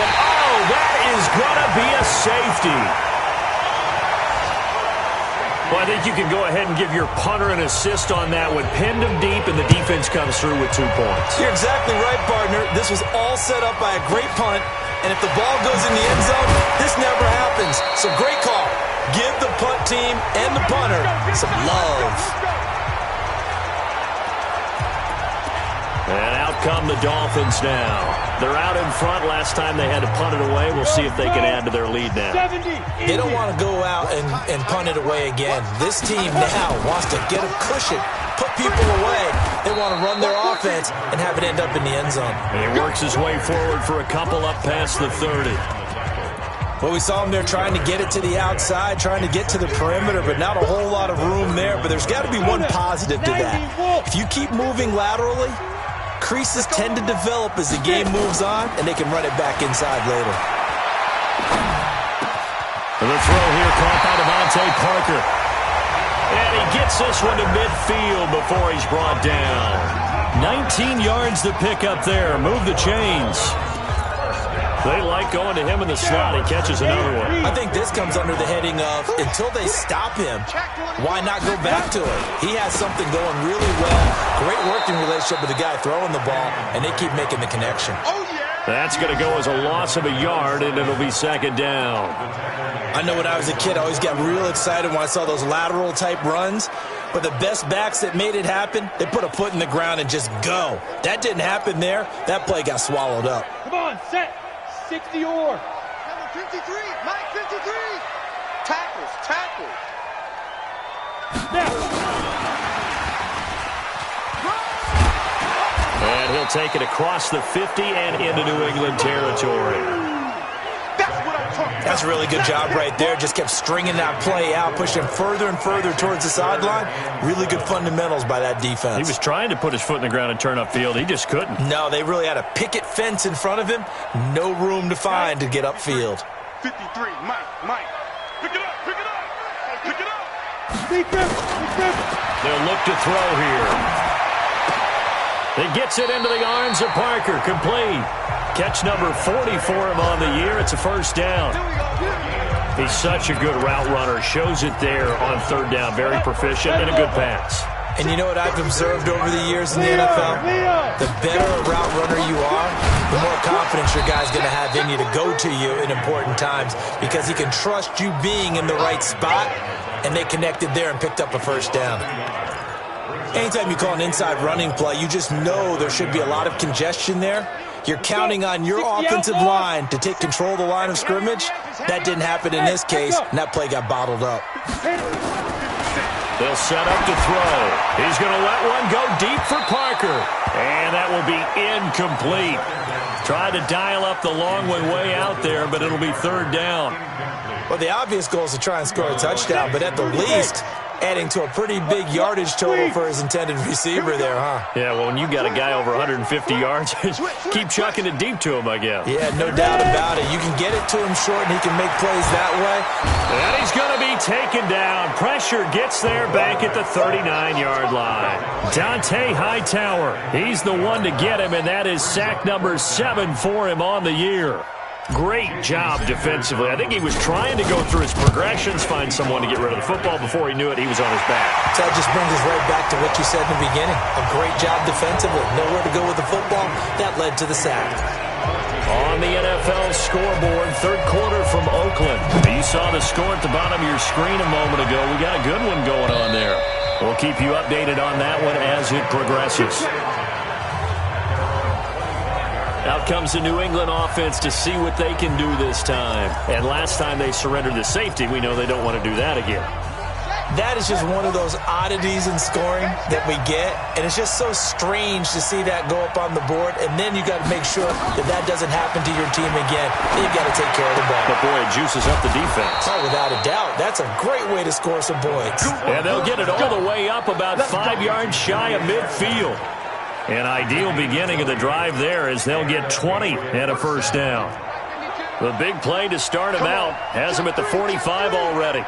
And oh, that is going to be a safety. Well, I think you can go ahead and give your punter an assist on that one. Pinned him deep, and the defense comes through with 2 points.
You're exactly right, partner. This was all set up by a great punt. And if the ball goes in the end zone, this never happens. So great call. Give the punt team and the punter some love.
And out come the Dolphins now. They're out in front. Last time they had to punt it away. We'll see if they can add to their lead now.
They don't want to go out and punt it away again. This team now wants to get a cushion, put people away. They want to run their offense and have it end up in the end zone.
And he works his way forward for a couple up past the 30.
Well, we saw him there trying to get it to the outside, trying to get to the perimeter, but not a whole lot of room there. But there's got to be one positive to that. If you keep moving laterally, creases tend to develop as the game moves on, and they can run it back inside later.
And the throw here caught by Devontae Parker. And he gets this one to midfield before he's brought down. 19 yards to pick up there. Move the chains. They like going to him in the slot. He catches another one.
I think this comes under the heading of, until they stop him, why not go back to it? He has something going really well. Great working relationship with the guy throwing the ball, and they keep making the connection.
That's going to go as a loss of a yard, and it'll be 2nd down.
I know when I was a kid, I always got real excited when I saw those lateral-type runs. But the best backs that made it happen, they put a foot in the ground and just go. That didn't happen there. That play got swallowed up.
Come on, set. 60 or.
53, Mike 53. Tackles.
Now.
And he'll take it across the 50 and into New England territory.
That's a really good job right there. Just kept stringing that play out, pushing further and further towards the sideline. Really good fundamentals by that defense.
He was trying to put his foot in the ground and turn upfield. He just couldn't.
No, they really had a picket fence in front of him. No room to find to get upfield.
53, Mike. Pick it up. Pick it up.
They'll look to throw here. It gets it into the arms of Parker. Complete. Catch number 40 for him on the year. It's a first down. He's such a good route runner. Shows it there on third down. Very proficient and a good pass.
And you know what I've observed over the years in the NFL? The better a route runner you are, the more confidence your guy's going to have in you to go to you in important times because he can trust you being in the right spot, and they connected there and picked up a first down. Anytime you call an inside running play, you just know there should be a lot of congestion there. You're counting on your offensive line to take control of the line of scrimmage. That didn't happen in this case, and that play got bottled up.
They'll set up to throw. He's going to let one go deep for Parker. And that will be incomplete. Tried to dial up the long way out there, but it'll be third down.
Well, the obvious goal is to try and score a touchdown, but at the least, adding to a pretty big yardage total for his intended receiver there, huh?
Yeah, well, when you got a guy over 150 yards, keep chucking it deep to him, I guess.
Yeah, no doubt about it. You can get it to him short, and he can make plays that way.
And he's going to be taken down. Pressure gets there back at the 39-yard line. Dante Hightower, he's the one to get him, and that is sack number 7 for him on the year. Great job defensively. I think he was trying to go through his progressions, find someone to get rid of the football. Before he knew it, he was on his back.
So that just brings us right back to what you said in the beginning. A great job defensively. Nowhere to go with the football. That led to the sack.
On the NFL scoreboard, third quarter from Oakland. You saw the score at the bottom of your screen a moment ago. We got a good one going on there. We'll keep you updated on that one as it progresses. Out comes the New England offense to see what they can do this time. And last time they surrendered the safety, we know they don't want to do that again.
That is just one of those oddities in scoring that we get. And it's just so strange to see that go up on the board. And then you got to make sure that that doesn't happen to your team again. You've got to take care of the ball.
But boy, it juices up the defense.
Oh, without a doubt. That's a great way to score some points.
And they'll get it all the way up about 5 yards shy of midfield. An ideal beginning of the drive there as they'll get 20 and a first down. The big play to start him out has him at the 45 already.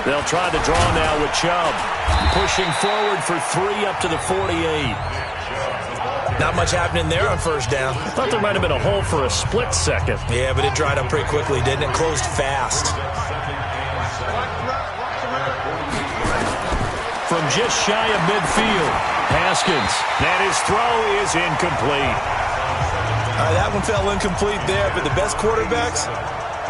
They'll try the draw now with Chubb. Pushing forward for 3 up to the 48.
Not much happening there on first down.
I thought there might have been a hole for a split second.
Yeah, but it dried up pretty quickly, didn't it? Closed fast.
From just shy of midfield, Haskins. And his throw is incomplete.
That one fell incomplete there, but the best quarterbacks,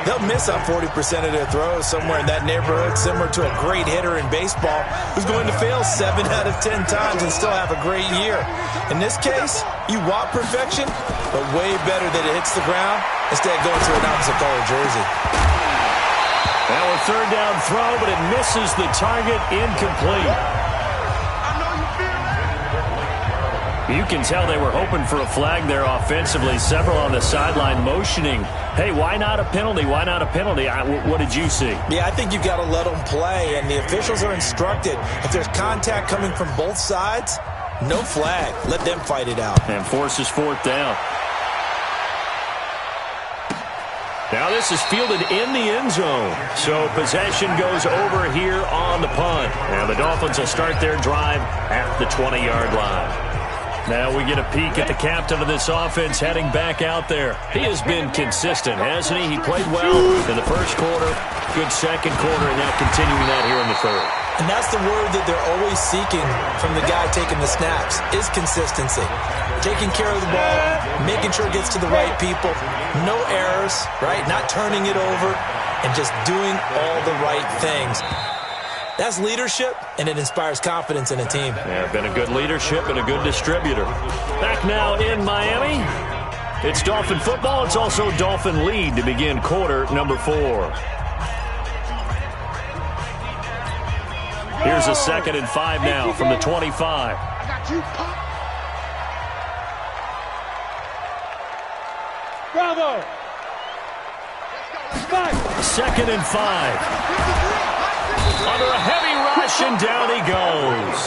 they'll miss on 40% of their throws somewhere in that neighborhood, similar to a great hitter in baseball who's going to fail 7 out of 10 times and still have a great year. In this case, you want perfection, but way better that it hits the ground instead of going to an opposite color jersey.
Now a third down throw, but it misses the target, incomplete. You can tell they were hoping for a flag there offensively. Several on the sideline motioning. Hey, why not a penalty? Why not a penalty? What did you see?
Yeah, I think you've got to let them play, and the officials are instructed. If there's contact coming from both sides, no flag. Let them fight it out.
And forces fourth down. Now this is fielded in the end zone. So possession goes over here on the punt. Now the Dolphins will start their drive at the 20-yard line. Now we get a peek at the captain of this offense heading back out there. He has been consistent, hasn't he? He played well in the first quarter, good second quarter, and now continuing that here in the third.
And that's the word that they're always seeking from the guy taking the snaps, is consistency. Taking care of the ball, making sure it gets to the right people, no errors, right? Not turning it over, and just doing all the right things. That's leadership, and it inspires confidence in a team.
Yeah, been a good leadership and a good distributor. Back now in Miami. It's Dolphin football. It's also Dolphin lead to begin quarter number 4. Here's a 2nd and 5 now from the 25.
Bravo.
2nd and 5. Under a heavy rush, and down he goes.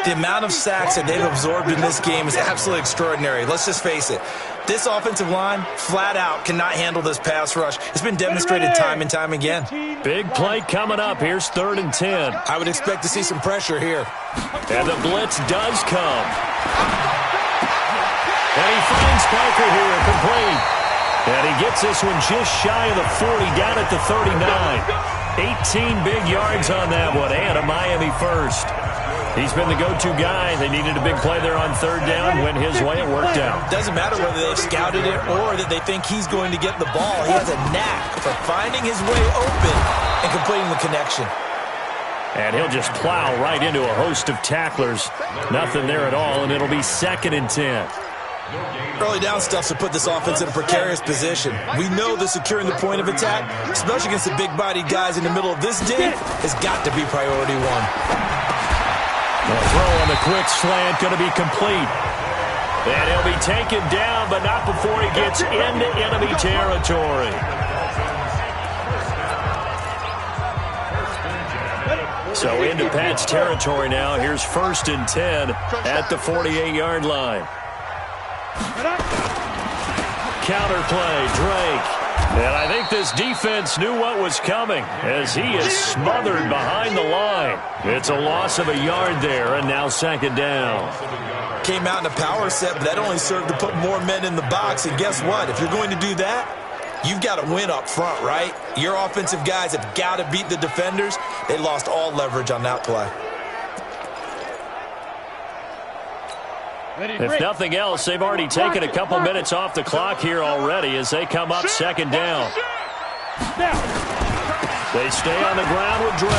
The amount of sacks that they've absorbed in this game is absolutely extraordinary. Let's just face it. This offensive line, flat out, cannot handle this pass rush. It's been demonstrated time and time again.
Big play coming up. Here's 3rd and 10.
I would expect to see some pressure here.
And the blitz does come. And he finds Parker here, complete. And he gets this one just shy of the 40, down at the 39. 18 big yards on that one, and a Miami first. He's been the go-to guy. They needed a big play there on 3rd down. Went his way. It worked out.
Doesn't matter whether they've scouted it or that they think he's going to get the ball. He has a knack for finding his way open and completing the connection.
And he'll just plow right into a host of tacklers. Nothing there at all, and it'll be 2nd and 10.
Early down stuff to put this offense in a precarious position. We know that securing the point of attack, especially against the big-bodied guys in the middle of this dig, has got to be priority one.
The throw on the quick slant going to be complete. And he'll be taken down, but not before he gets into enemy territory. So into Pat's territory now. Here's 1st and 10 at the 48-yard line. Counterplay, Drake. And I think this defense knew what was coming as he is smothered behind the line. It's a loss of a yard there, and now 2nd down.
Came out in a power set, but that only served to put more men in the box. And guess what? If you're going to do that, you've got to win up front, right? Your offensive guys have got to beat the defenders. They lost all leverage on that play.
If nothing else, they've already taken a couple minutes off the clock here already as they come up 2nd down. They stay on the ground with Drake.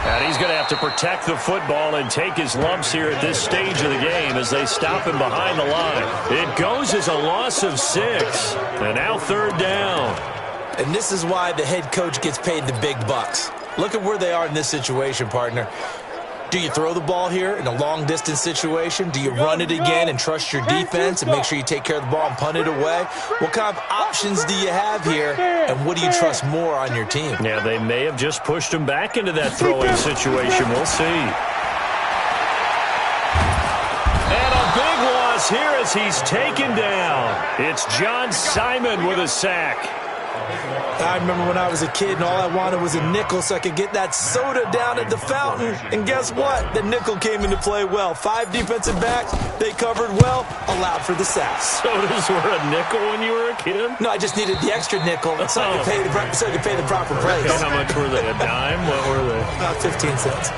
And he's going to have to protect the football and take his lumps here at this stage of the game as they stop him behind the line. It goes as a loss of 6. And now 3rd down.
And this is why the head coach gets paid the big bucks. Look at where they are in this situation, partner. Do you throw the ball here in a long-distance situation? Do you run it again and trust your defense and make sure you take care of the ball and punt it away? What kind of options do you have here, and what do you trust more on your team?
Yeah, they may have just pushed him back into that throwing situation. We'll see. And a big loss here as he's taken down. It's John Simon with a sack.
I remember when I was a kid and all I wanted was a nickel so I could get that soda down at the fountain. And guess what? The nickel came into play well. 5 defensive backs, they covered well, allowed for the sacks.
Sodas were a nickel when you were a kid?
No, I just needed the extra nickel so I could pay the proper price.
How much were they? A dime? What were they?
About 15 cents.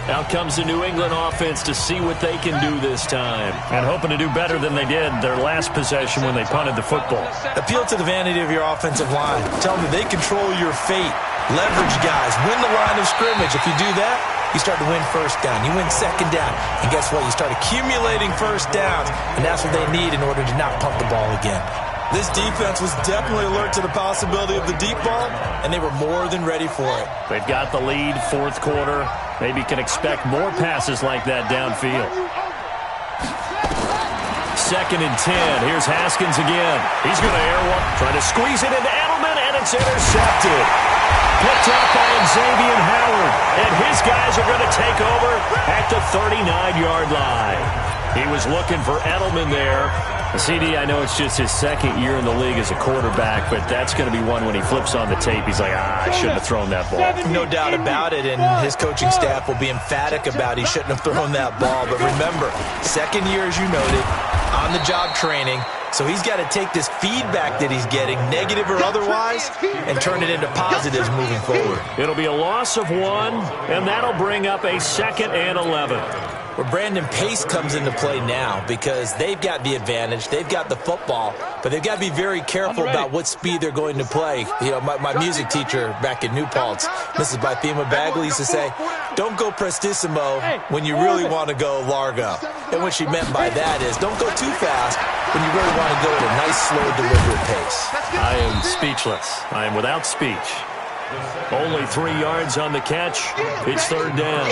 Out comes the New England offense to see what they can do this time. And hoping to do better than they did their last possession when they punted the football.
Appeal to the vanity of your offensive line. Tell them that they control your fate. Leverage guys. Win the line of scrimmage. If you do that, you start to win 1st down. You win 2nd down. And guess what? You start accumulating 1st downs. And that's what they need in order to not pump the ball again. This defense was definitely alert to the possibility of the deep ball, and they were more than ready for it.
They've got the lead, 4th quarter. Maybe can expect more passes like that downfield. 2nd and 10. Here's Haskins again. He's going to air one. Trying to squeeze it into Edelman, and it's intercepted. Picked up by Xavier Howard. And his guys are going to take over at the 39-yard line. He was looking for Edelman there. CD, I know it's just his 2nd year in the league as a quarterback, but that's going to be one when he flips on the tape. He's like, I shouldn't have thrown that ball.
No doubt about it, and his coaching staff will be emphatic about he shouldn't have thrown that ball. But remember, 2nd year, as you noted, on-the-job training. So he's got to take this feedback that he's getting, negative or otherwise, and turn it into positives moving forward.
It'll be a loss of 1, and that'll bring up a 2nd and 11.
Where Brandon Pace comes into play now because they've got the advantage, they've got the football, but they've got to be very careful about what speed they're going to play. You know, my music teacher back in New Paltz, Mrs. Bythema Bagley, used to say, don't go prestissimo when you really want to go largo. And what she meant by that is don't go too fast when you really want to go at a nice, slow, deliberate pace.
I am speechless. I am without speech. Only 3 yards on the catch. It's third down.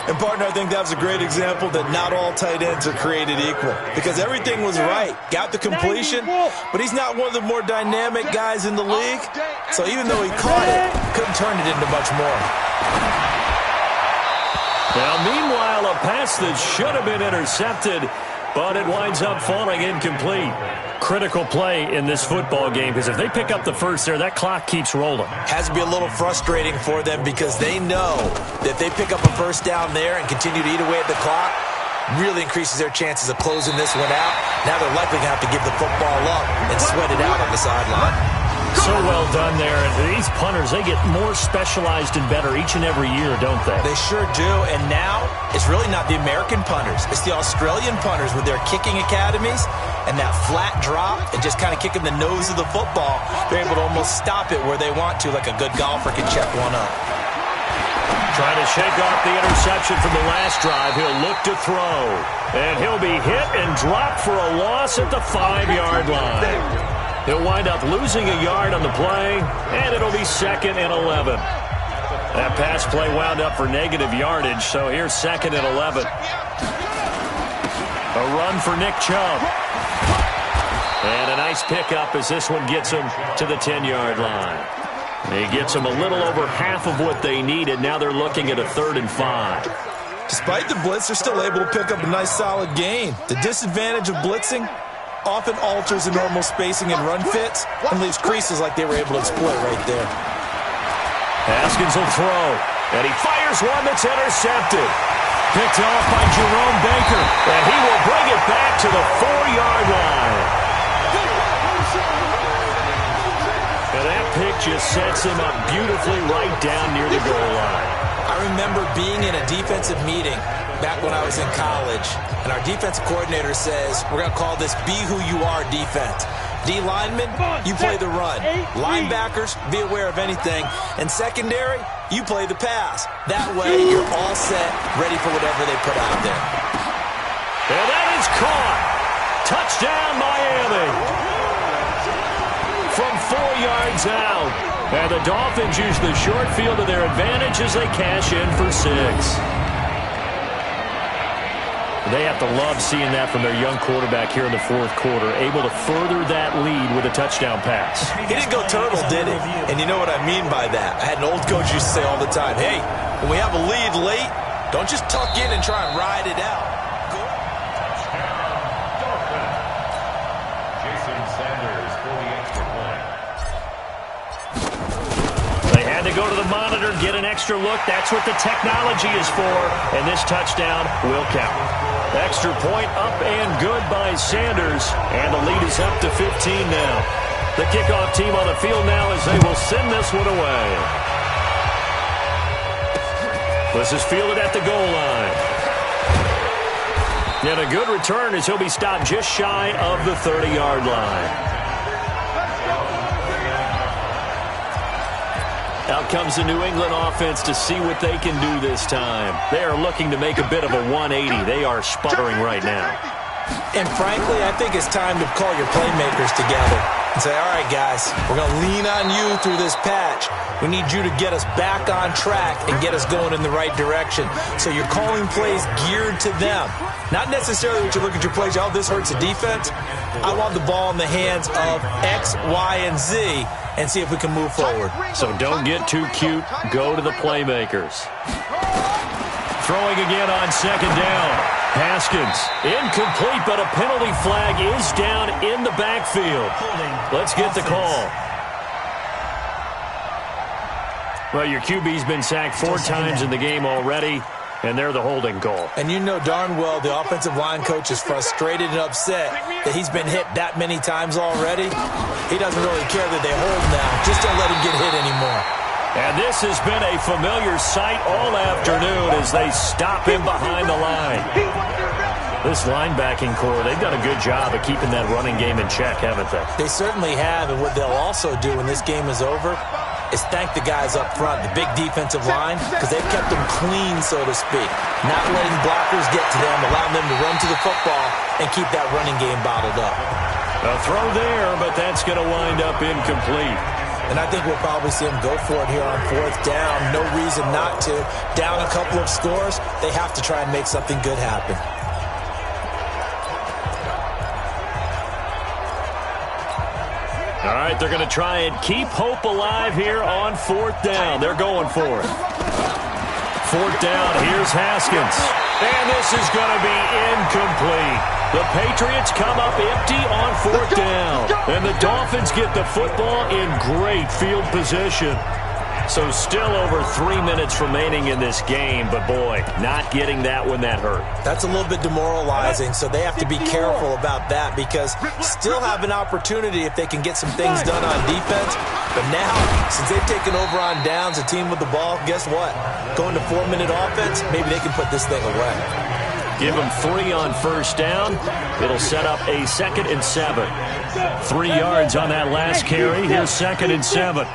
And, partner, I think that was a great example that not all tight ends are created equal, because everything was right. Got the completion, but he's not one of the more dynamic guys in the league. So even though he caught it, couldn't turn it into much more.
Now, meanwhile, a pass that should have been intercepted, but it winds up falling incomplete. Critical play in this football game, because if they pick up the first there, that clock keeps rolling.
Has to be a little frustrating for them, because they know that they pick up a first down there and continue to eat away at the clock, really increases their chances of closing this one out. Now they're likely going to have to give the football up and sweat it out on the sideline.
So well done there. And these punters, they get more specialized and better each and every year, don't they?
They sure do. And now it's really not the American punters. It's the Australian punters with their kicking academies and that flat drop and just kind of kicking the nose of the football. They're able to almost stop it where they want to, like a good golfer can check one up.
Trying to shake off the interception from the last drive. He'll look to throw. And he'll be hit and dropped for a loss at the 5-yard line. He'll wind up losing a yard on the play, and it'll be 2nd and 11. That pass play wound up for negative yardage, so here's 2nd and 11. A run for Nick Chubb. And a nice pickup as this one gets him to the 10-yard line. He gets them a little over half of what they needed. Now they're looking at a 3rd and 5.
Despite the blitz, they're still able to pick up a nice solid gain. The disadvantage of blitzing often alters the normal spacing and run fits and leaves creases like they were able to exploit right there.
Haskins will throw, and he fires one that's intercepted. Picked off by Jerome Baker, and he will bring it back to the 4-yard line. And that pick just sets him up beautifully right down near the goal line.
I remember being in a defensive meeting back when I was in college, and our defensive coordinator says, we're going to call this Be Who You Are defense. D linemen, you play the run. Linebackers, be aware of anything. And secondary, you play the pass. That way, you're all set, ready for whatever they put out there.
And that is caught. Touchdown, Miami. From 4 yards out. And the Dolphins use the short field to their advantage as they cash in for 6. They have to love seeing that from their young quarterback here in the 4th quarter, able to further that lead with a touchdown pass.
He didn't go turtle, did he? And you know what I mean by that. I had an old coach used to say all the time, hey, when we have a lead late, don't just tuck in and try and ride it out.
To go to the monitor, get an extra look. That's what the technology is for, and this touchdown will count. Extra point up and good by Sanders, and the lead is up to 15 now. The kickoff team on the field now as they will send this one away. This is fielded at the goal line. And a good return as he'll be stopped just shy of the 30-yard line. Out comes the New England offense to see what they can do this time. They are looking to make a bit of a 180. They are sputtering right now.
And frankly, I think it's time to call your playmakers together and say, all right, guys, we're going to lean on you through this patch. We need you to get us back on track and get us going in the right direction. So you're calling plays geared to them. Not necessarily what you look at your plays, oh, this hurts the defense. I want the ball in the hands of X, Y, and Z and see if we can move forward.
So don't get too cute. Go to the playmakers. Throwing again on 2nd down. Haskins, incomplete, but a penalty flag is down in the backfield. Let's get the call. Well, your QB's been sacked 4 times in the game already, and they're the holding call.
And you know darn well the offensive line coach is frustrated and upset that he's been hit that many times already. He doesn't really care that they hold now. Just don't let him get hit anymore.
And this has been a familiar sight all afternoon as they stop him behind the line. This linebacking core, they've done a good job of keeping that running game in check, haven't they?
They certainly have, and what they'll also do when this game is over is thank the guys up front, the big defensive line, because they've kept them clean, so to speak. Not letting blockers get to them, allowing them to run to the football and keep that running game bottled up.
A throw there, but that's going to wind up incomplete.
And I think we'll probably see them go for it here on 4th down. No reason not to. Down a couple of scores, they have to try and make something good happen.
All right, they're going to try and keep hope alive here on 4th down. They're going for it. 4th down, here's Haskins. And this is going to be incomplete. The Patriots come up empty on 4th down. And the Dolphins get the football in great field position. So still over 3 minutes remaining in this game, but boy, not getting that when that hurt.
That's a little bit demoralizing, so they have to be careful about that because still have an opportunity if they can get some things done on defense. But now, since they've taken over on downs, a team with the ball, guess what? Going to 4-minute offense, maybe they can put this thing away.
Give them 3 on 1st down. It'll set up a 2nd and 7. 3 yards on that last carry. Here's 2nd and 7.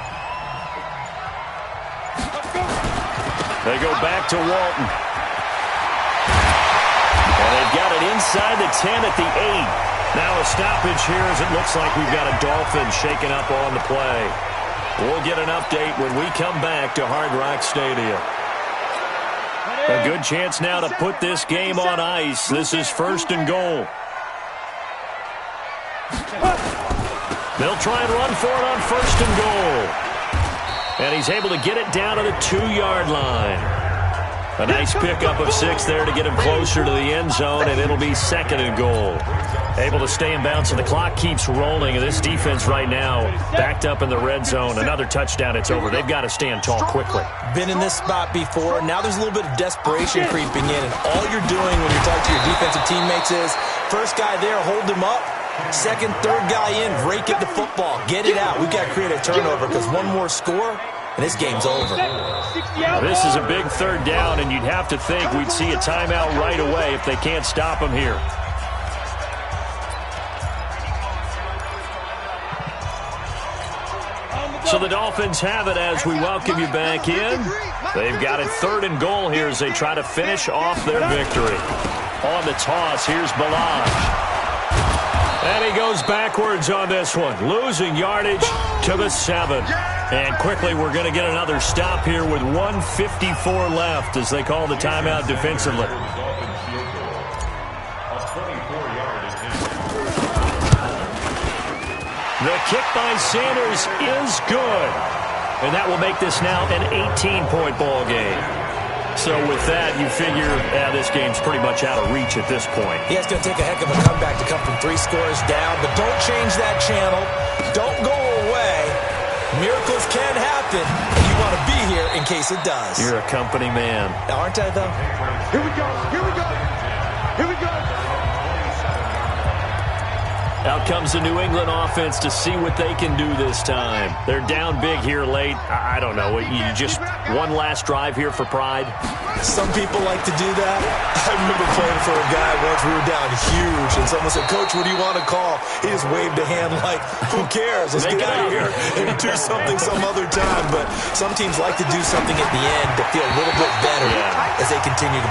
They go back to Walton. And they've got it inside the 10 at the 8. Now a stoppage here as it looks like we've got a Dolphin shaking up on the play. We'll get an update when we come back to Hard Rock Stadium. A good chance now to put this game on ice. This is 1st and goal. They'll try and run for it on 1st and goal. And he's able to get it down to the 2-yard line. A nice pickup of 6 there to get him closer to the end zone, and it'll be 2nd and goal. Able to stay in bounds, and the clock keeps rolling. And this defense right now backed up in the red zone. Another touchdown, it's over. They've got to stand tall quickly.
Been in this spot before. Now there's a little bit of desperation creeping in, and all you're doing when you're talking to your defensive teammates is first guy there, hold him up. 2nd, 3rd guy in, rake it the football. Get it out. We've got to create a turnover because one more score, and this game's over.
This is a big 3rd down, and you'd have to think we'd see a timeout right away if they can't stop him here. So the Dolphins have it as we welcome you back in. They've got it 3rd and goal here as they try to finish off their victory. On the toss, here's Balaj. And he goes backwards on this one, losing yardage to the 7. And quickly we're going to get another stop here with 1:54 left as they call the timeout defensively. The kick by Sanders is good. And that will make this now an 18-point ball game. So with that, you figure this game's pretty much out of reach at this point.
Yeah, it's going to take a heck of a comeback to come from 3 scores down, but don't change that channel. Don't go away. Miracles can happen, and you want to be here in case it does.
You're a company man.
Aren't I, though?
Here we go. Here we go. Here we go.
Out comes the New England offense to see what they can do this time. They're down big here late. I don't know. You just one last drive here for pride?
Some people like to do that. I remember playing for a guy once. We were down huge, and someone said, "Coach, what do you want to call?" He just waved a hand like, who cares? Let's get out of here and do something some other time. But some teams like to do something at the end to feel a little bit better as they continue to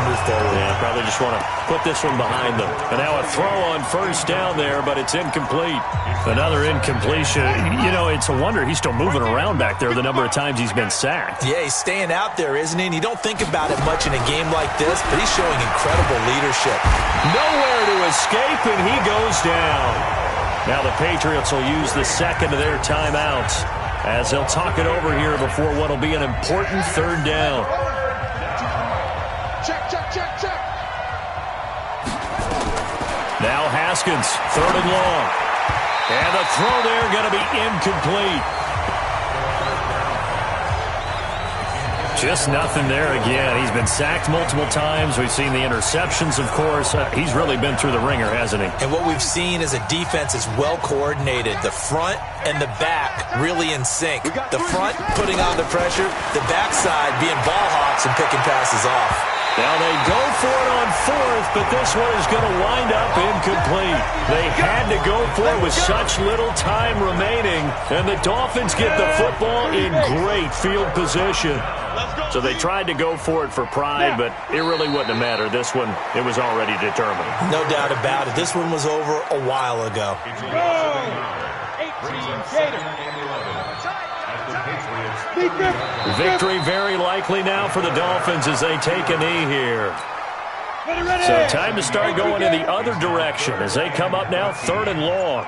move forward.
Yeah, probably just want to put this one behind them. And now a throw on 1st down there, but it's incomplete. Another incompletion. You know, it's a wonder he's still moving around back there the number of times he's been sacked.
Yeah, he's staying out there, isn't he? And you don't think about it much in a game like this, but he's showing incredible leadership.
Nowhere to escape, and he goes down. Now the Patriots will use the 2nd of their timeouts as they'll talk it over here before what will be an important 3rd down.
Check, check, check, check.
Now Haskins, 3rd and long. And the throw there going to be incomplete. Just nothing there again. He's been sacked multiple times. We've seen the interceptions, of course. He's really been through the ringer, hasn't he?
And what we've seen is a defense is well coordinated. The front and the back really in sync. The front putting on the pressure, the backside being ball hawks and picking passes off.
Now they go for it on 4th, but this one is going to wind up incomplete. They had to go for it with such little time remaining, and the Dolphins get the football in great field position. So they tried to go for it for pride, but it really wouldn't have mattered. This one, it was already determined.
No doubt about it. This one was over a while ago.
Victory very likely now for the Dolphins as they take a knee here. So time to start going in the other direction as they come up now 3rd and long.